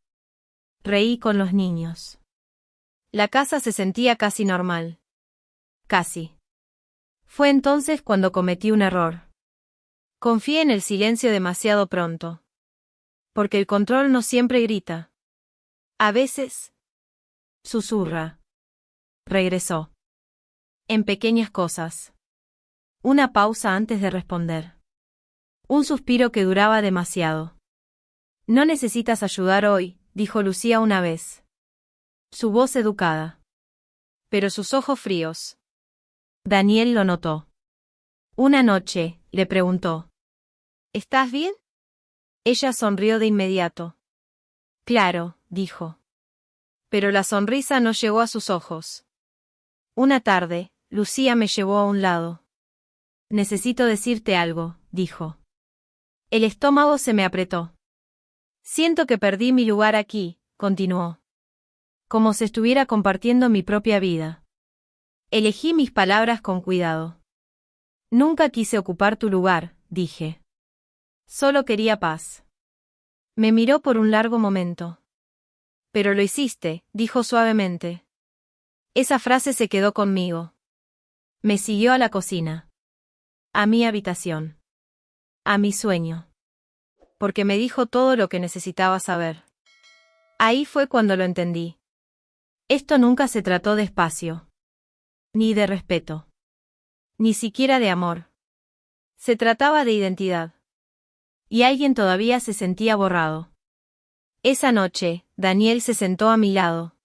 Reí con los niños. La casa se sentía casi normal. Casi. Fue entonces cuando cometí un error. Confié en el silencio demasiado pronto. Porque el control no siempre grita. A veces. Susurra. Regresó. En pequeñas cosas. Una pausa antes de responder. Un suspiro que duraba demasiado. No necesitas ayudar hoy, dijo Lucía una vez. Su voz educada. Pero sus ojos fríos. Daniel lo notó. Una noche, le preguntó. ¿Estás bien? Ella sonrió de inmediato. Claro, dijo. Pero la sonrisa no llegó a sus ojos. Una tarde, Lucía me llevó a un lado. Necesito decirte algo, dijo. El estómago se me apretó. Siento que perdí mi lugar aquí, continuó. Como si estuviera compartiendo mi propia vida. Elegí mis palabras con cuidado. Nunca quise ocupar tu lugar, dije. Solo quería paz. Me miró por un largo momento. Pero lo hiciste, dijo suavemente. Esa frase se quedó conmigo. Me siguió a la cocina. A mi habitación. A mi sueño. Porque me dijo todo lo que necesitaba saber. Ahí fue cuando lo entendí. Esto nunca se trató de espacio. Ni de respeto. Ni siquiera de amor. Se trataba de identidad. Y alguien todavía se sentía borrado. Esa noche, Daniel se sentó a mi lado.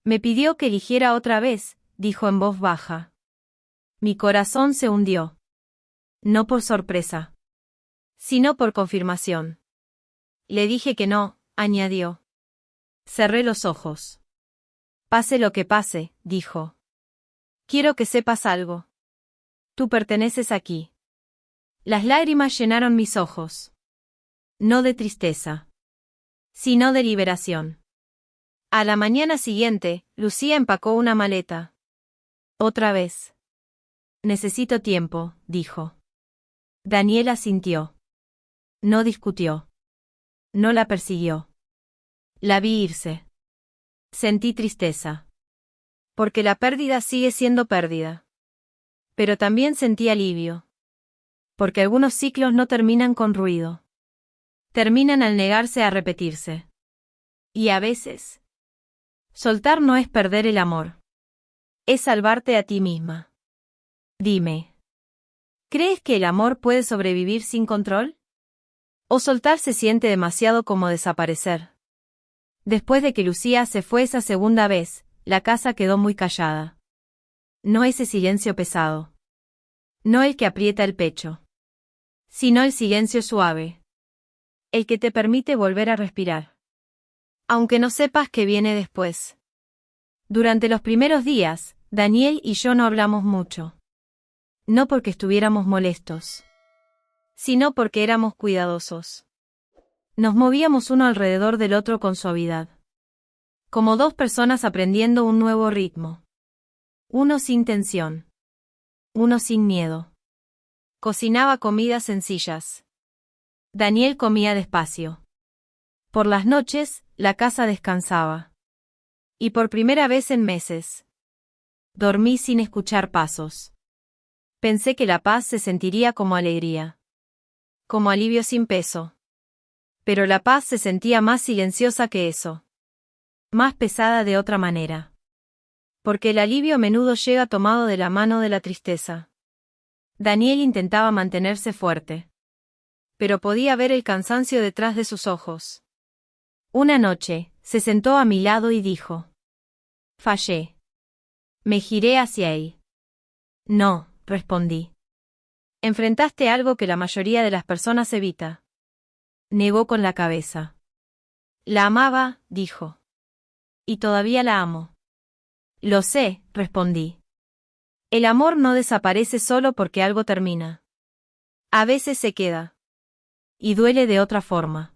Me pidió que eligiera otra vez, dijo en voz baja. Mi corazón se hundió. No por sorpresa. Sino por confirmación. Le dije que no, añadió. Cerré los ojos. Pase lo que pase, dijo. Quiero que sepas algo. Tú perteneces aquí. Las lágrimas llenaron mis ojos. No de tristeza. Sino de liberación. A la mañana siguiente, Lucía empacó una maleta. Otra vez. Necesito tiempo, dijo. Daniel asintió. No discutió. No la persiguió. La vi irse. Sentí tristeza. Porque la pérdida sigue siendo pérdida. Pero también sentí alivio. Porque algunos ciclos no terminan con ruido. Terminan al negarse a repetirse. Y a veces, soltar no es perder el amor. Es salvarte a ti misma. Dime. ¿Crees que el amor puede sobrevivir sin control? ¿O soltar se siente demasiado como desaparecer? Después de que Lucía se fue esa segunda vez, la casa quedó muy callada. No ese silencio pesado. No el que aprieta el pecho. Sino el silencio suave. El que te permite volver a respirar. Aunque no sepas qué viene después. Durante los primeros días, Daniel y yo no hablamos mucho. No porque estuviéramos molestos. Sino porque éramos cuidadosos. Nos movíamos uno alrededor del otro con suavidad. Como dos personas aprendiendo un nuevo ritmo. Uno sin tensión. Uno sin miedo. Cocinaba comidas sencillas. Daniel comía despacio. Por las noches, la casa descansaba. Y por primera vez en meses. Dormí sin escuchar pasos. Pensé que la paz se sentiría como alegría. Como alivio sin peso. Pero la paz se sentía más silenciosa que eso. Más pesada de otra manera. Porque el alivio a menudo llega tomado de la mano de la tristeza. Daniel intentaba mantenerse fuerte. Pero podía ver el cansancio detrás de sus ojos. Una noche, se sentó a mi lado y dijo. Fallé. Me giré hacia él. No, respondí. Enfrentaste algo que la mayoría de las personas evita. Negó con la cabeza. La amaba, dijo. Y todavía la amo. Lo sé, respondí. El amor no desaparece solo porque algo termina. A veces se queda. Y duele de otra forma.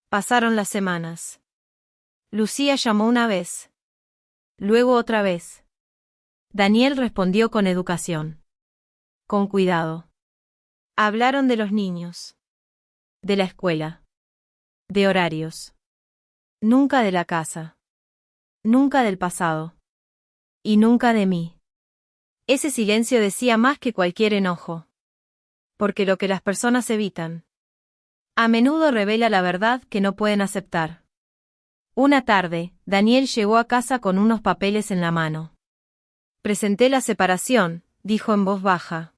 Pasaron las semanas. Lucía llamó una vez. Luego otra vez. Daniel respondió con educación. Con cuidado. Hablaron de los niños. De la escuela. De horarios. Nunca de la casa. Nunca del pasado. Y nunca de mí. Ese silencio decía más que cualquier enojo. Porque lo que las personas evitan, a menudo revela la verdad que no pueden aceptar. Una tarde, Daniel llegó a casa con unos papeles en la mano. Presenté la separación, dijo en voz baja.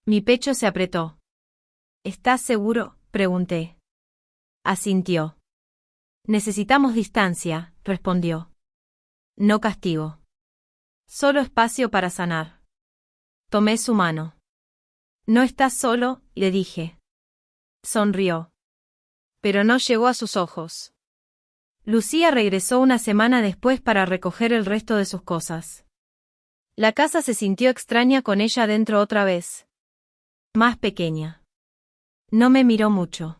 Mi pecho se apretó. ¿Estás seguro?, pregunté. Asintió. Necesitamos distancia, respondió. No castigo. Solo espacio para sanar. Tomé su mano. No estás solo, le dije. Sonrió. Pero no llegó a sus ojos. Lucía regresó una semana después para recoger el resto de sus cosas. La casa se sintió extraña con ella dentro otra vez. Más pequeña. No me miró mucho.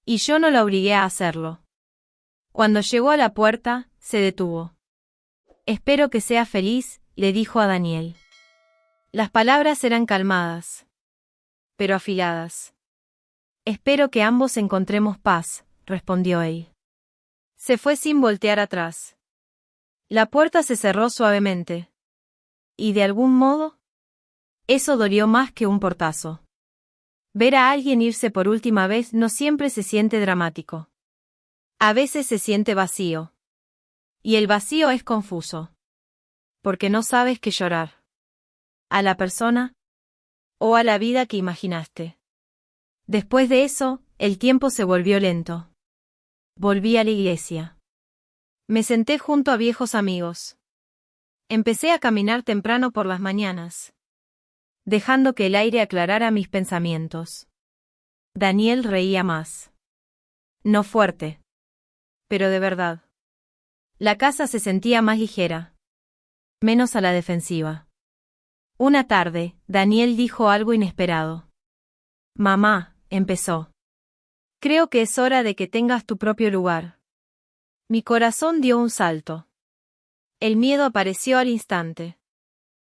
Y yo no la obligué a hacerlo. Cuando llegó a la puerta, se detuvo. Espero que seas feliz, le dijo a Daniel. Las palabras eran calmadas, pero afiladas. Espero que ambos encontremos paz, respondió él. Se fue sin voltear atrás. La puerta se cerró suavemente. ¿Y de algún modo? Eso dolió más que un portazo. Ver a alguien irse por última vez no siempre se siente dramático. A veces se siente vacío. Y el vacío es confuso. Porque no sabes qué llorar. ¿A la persona? ¿O a la vida que imaginaste? Después de eso, el tiempo se volvió lento. Volví a la iglesia. Me senté junto a viejos amigos. Empecé a caminar temprano por las mañanas, dejando que el aire aclarara mis pensamientos. Daniel reía más. No fuerte. Pero de verdad. La casa se sentía más ligera. Menos a la defensiva. Una tarde, Daniel dijo algo inesperado. Mamá, empezó. Creo que es hora de que tengas tu propio lugar. Mi corazón dio un salto. El miedo apareció al instante.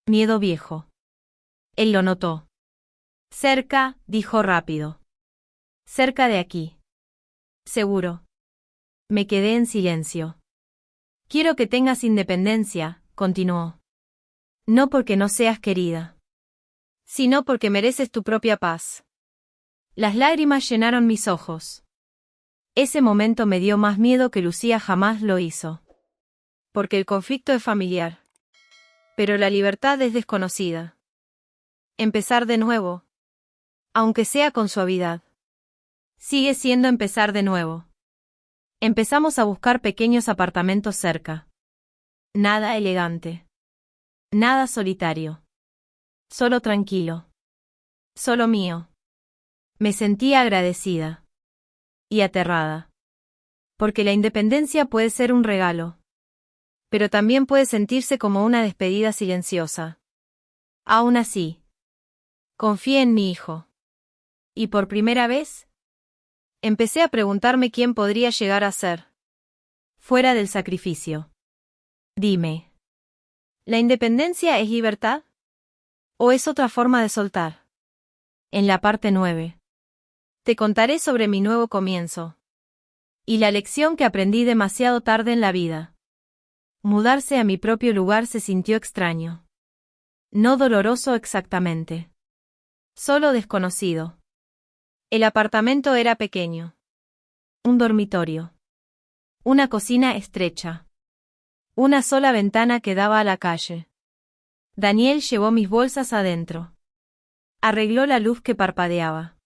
Miedo viejo. Él lo notó. Cerca, dijo rápido. Cerca de aquí. Seguro. Me quedé en silencio. Quiero que tengas independencia, continuó. No porque no seas querida, sino porque mereces tu propia paz. Las lágrimas llenaron mis ojos. Ese momento me dio más miedo que Lucía jamás lo hizo. Porque el conflicto es familiar. Pero la libertad es desconocida. Empezar de nuevo. Aunque sea con suavidad. Sigue siendo empezar de nuevo. Empezamos a buscar pequeños apartamentos cerca. Nada elegante. Nada solitario. Solo tranquilo. Solo mío. Me sentía agradecida. Y aterrada. Porque la independencia puede ser un regalo. Pero también puede sentirse como una despedida silenciosa. Aún así, confié en mi hijo. Y por primera vez, empecé a preguntarme quién podría llegar a ser. Fuera del sacrificio. Dime. ¿La independencia es libertad? ¿O es otra forma de soltar? En la parte 9. Te contaré sobre mi nuevo comienzo. Y la lección que aprendí demasiado tarde en la vida. Mudarse a mi propio lugar se sintió extraño. No doloroso exactamente. Solo desconocido. El apartamento era pequeño. Un dormitorio. Una cocina estrecha. Una sola ventana que daba a la calle. Daniel llevó mis bolsas adentro. Arregló la luz que parpadeaba.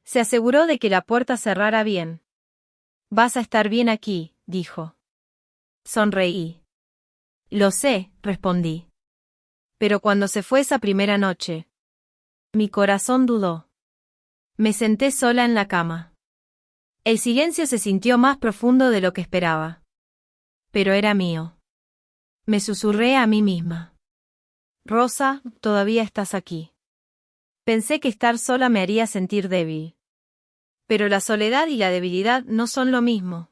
Se aseguró de que la puerta cerrara bien. Vas a estar bien aquí, dijo. Sonreí. Lo sé, respondí. Pero cuando se fue esa primera noche, mi corazón dudó. Me senté sola en la cama. El silencio se sintió más profundo de lo que esperaba. Pero era mío. Me susurré a mí misma. Rosa, todavía estás aquí. Pensé que estar sola me haría sentir débil. Pero la soledad y la debilidad no son lo mismo.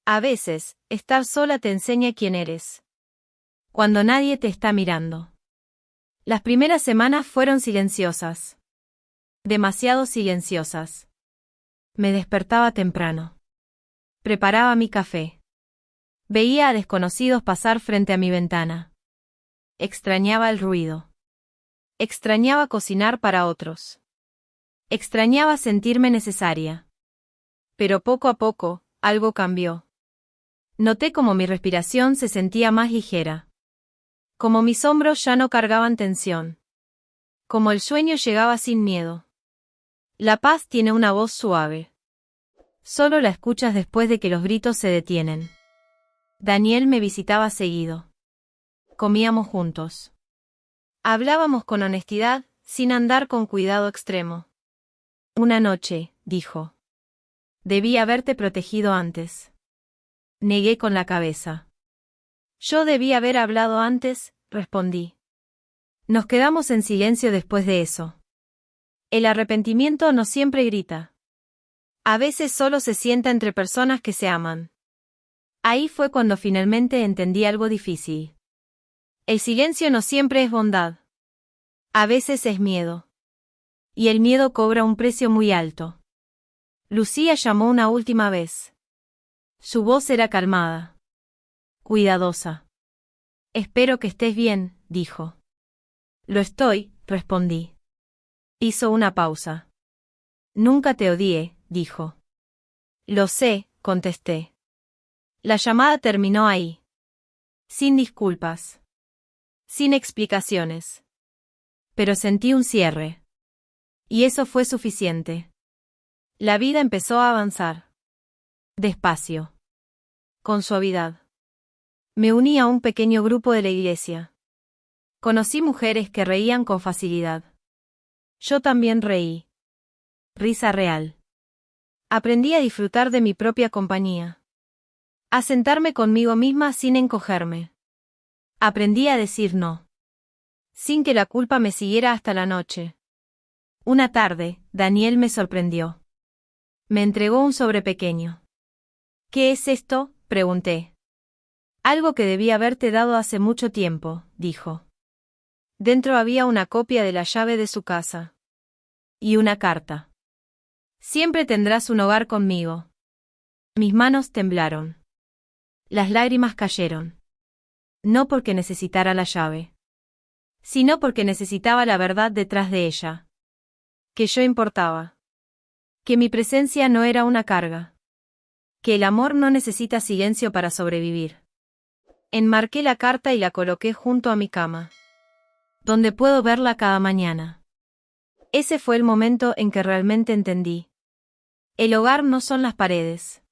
A veces, estar sola te enseña quién eres. Cuando nadie te está mirando. Las primeras semanas fueron silenciosas. Demasiado silenciosas. Me despertaba temprano. Preparaba mi café. Veía a desconocidos pasar frente a mi ventana. Extrañaba el ruido. Extrañaba cocinar para otros. Extrañaba sentirme necesaria. Pero poco a poco, algo cambió. Noté como mi respiración se sentía más ligera. Como mis hombros ya no cargaban tensión. Como el sueño llegaba sin miedo. La paz tiene una voz suave. Solo la escuchas después de que los gritos se detienen. Daniel me visitaba seguido. Comíamos juntos. Hablábamos con honestidad, sin andar con cuidado extremo. Una noche, dijo. Debí haberte protegido antes. Negué con la cabeza. Yo debí haber hablado antes, respondí. Nos quedamos en silencio después de eso. El arrepentimiento no siempre grita. A veces solo se sienta entre personas que se aman. Ahí fue cuando finalmente entendí algo difícil. El silencio no siempre es bondad. A veces es miedo. Y el miedo cobra un precio muy alto. Lucía llamó una última vez. Su voz era calmada. Cuidadosa. Espero que estés bien, dijo. Lo estoy, respondí. Hizo una pausa. Nunca te odié, dijo. Lo sé, contesté. La llamada terminó ahí. Sin disculpas. Sin explicaciones. Pero sentí un cierre. Y eso fue suficiente. La vida empezó a avanzar. Despacio. Con suavidad. Me uní a un pequeño grupo de la iglesia. Conocí mujeres que reían con facilidad. Yo también reí. Risa real. Aprendí a disfrutar de mi propia compañía. A sentarme conmigo misma sin encogerme. Aprendí a decir no. Sin que la culpa me siguiera hasta la noche. Una tarde, Daniel me sorprendió. Me entregó un sobre pequeño. ¿Qué es esto?, pregunté. Algo que debí haberte dado hace mucho tiempo, dijo. Dentro había una copia de la llave de su casa. Y una carta. Siempre tendrás un hogar conmigo. Mis manos temblaron. Las lágrimas cayeron. No porque necesitara la llave. Sino porque necesitaba la verdad detrás de ella. Que yo importaba. Que mi presencia no era una carga. Que el amor no necesita silencio para sobrevivir. Enmarqué la carta y la coloqué junto a mi cama. Donde puedo verla cada mañana. Ese fue el momento en que realmente entendí. El hogar no son las paredes.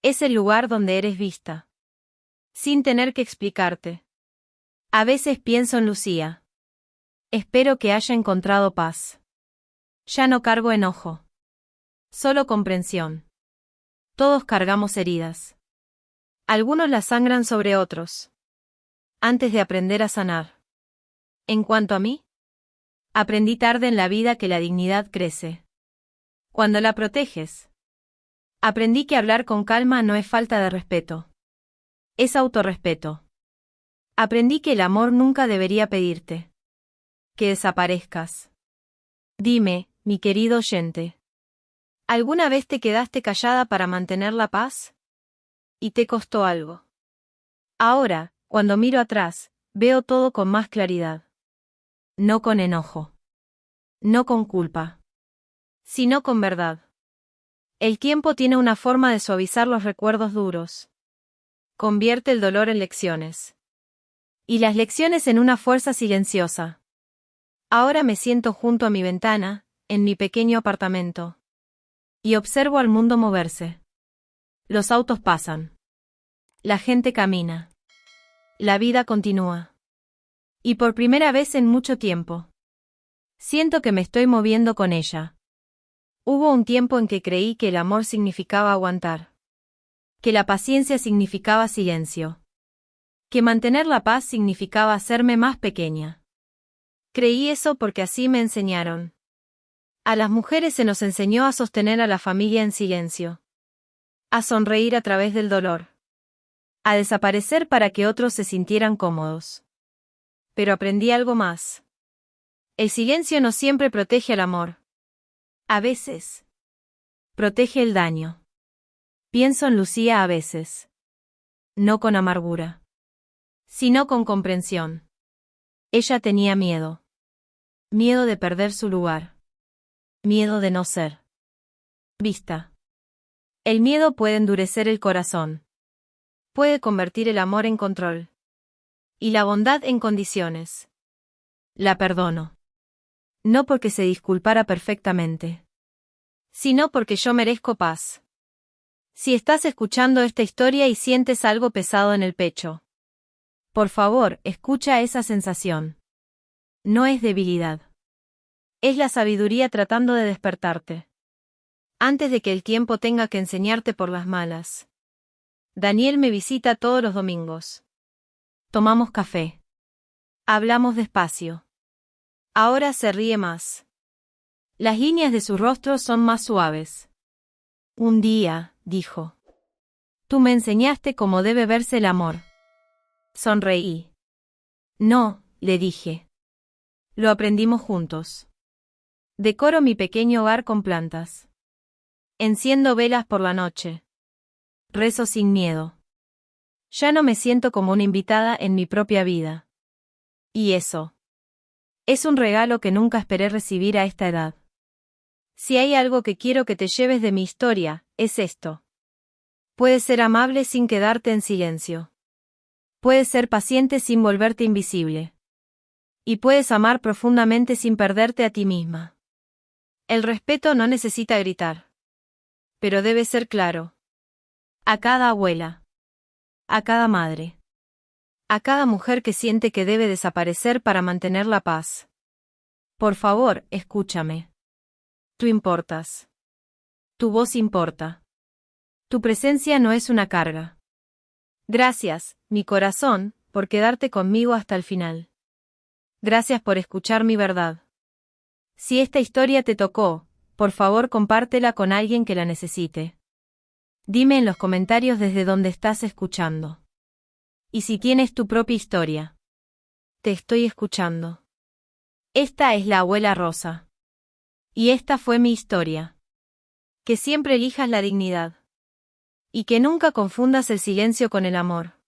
Es el lugar donde eres vista. Sin tener que explicarte. A veces pienso en Lucía. Espero que haya encontrado paz. Ya no cargo enojo. Solo comprensión. Todos cargamos heridas. Algunos las sangran sobre otros. Antes de aprender a sanar. En cuanto a mí, aprendí tarde en la vida que la dignidad crece cuando la proteges. Aprendí que hablar con calma no es falta de respeto. Es autorrespeto. Aprendí que el amor nunca debería pedirte que desaparezcas. Dime, mi querido oyente. ¿Alguna vez te quedaste callada para mantener la paz? ¿Y te costó algo? Ahora, cuando miro atrás, veo todo con más claridad. No con enojo. No con culpa. Sino con verdad. El tiempo tiene una forma de suavizar los recuerdos duros. Convierte el dolor en lecciones. Y las lecciones en una fuerza silenciosa. Ahora me siento junto a mi ventana, en mi pequeño apartamento. Y observo al mundo moverse. Los autos pasan. La gente camina. La vida continúa. Y por primera vez en mucho tiempo. Siento que me estoy moviendo con ella. Hubo un tiempo en que creí que el amor significaba aguantar. Que la paciencia significaba silencio. Que mantener la paz significaba hacerme más pequeña. Creí eso porque así me enseñaron. A las mujeres se nos enseñó a sostener a la familia en silencio. A sonreír a través del dolor. A desaparecer para que otros se sintieran cómodos. Pero aprendí algo más. El silencio no siempre protege al amor. A veces. Protege el daño. Pienso en Lucía a veces. No con amargura. Sino con comprensión. Ella tenía miedo. Miedo de perder su lugar. Miedo de no ser vista. El miedo puede endurecer el corazón. Puede convertir el amor en control. Y la bondad en condiciones. La perdono. No porque se disculpara perfectamente. Sino porque yo merezco paz. Si estás escuchando esta historia y sientes algo pesado en el pecho, por favor, escucha esa sensación. No es debilidad. Es la sabiduría tratando de despertarte. Antes de que el tiempo tenga que enseñarte por las malas. Daniel me visita todos los domingos. Tomamos café. Hablamos despacio. Ahora se ríe más. Las líneas de su rostro son más suaves. Un día, dijo. Tú me enseñaste cómo debe verse el amor. Sonreí. No, le dije. Lo aprendimos juntos. Decoro mi pequeño hogar con plantas. Enciendo velas por la noche. Rezo sin miedo. Ya no me siento como una invitada en mi propia vida. Y eso. Es un regalo que nunca esperé recibir a esta edad. Si hay algo que quiero que te lleves de mi historia, es esto. Puedes ser amable sin quedarte en silencio. Puedes ser paciente sin volverte invisible. Y puedes amar profundamente sin perderte a ti misma. El respeto no necesita gritar. Pero debe ser claro. A cada abuela. A cada madre. A cada mujer que siente que debe desaparecer para mantener la paz. Por favor, escúchame. Tú importas. Tu voz importa. Tu presencia no es una carga. Gracias, mi corazón, por quedarte conmigo hasta el final. Gracias por escuchar mi verdad. Si esta historia te tocó, por favor compártela con alguien que la necesite. Dime en los comentarios desde dónde estás escuchando. Y si tienes tu propia historia. Te estoy escuchando. Esta es la abuela Rosa. Y esta fue mi historia. Que siempre elijas la dignidad. Y que nunca confundas el silencio con el amor.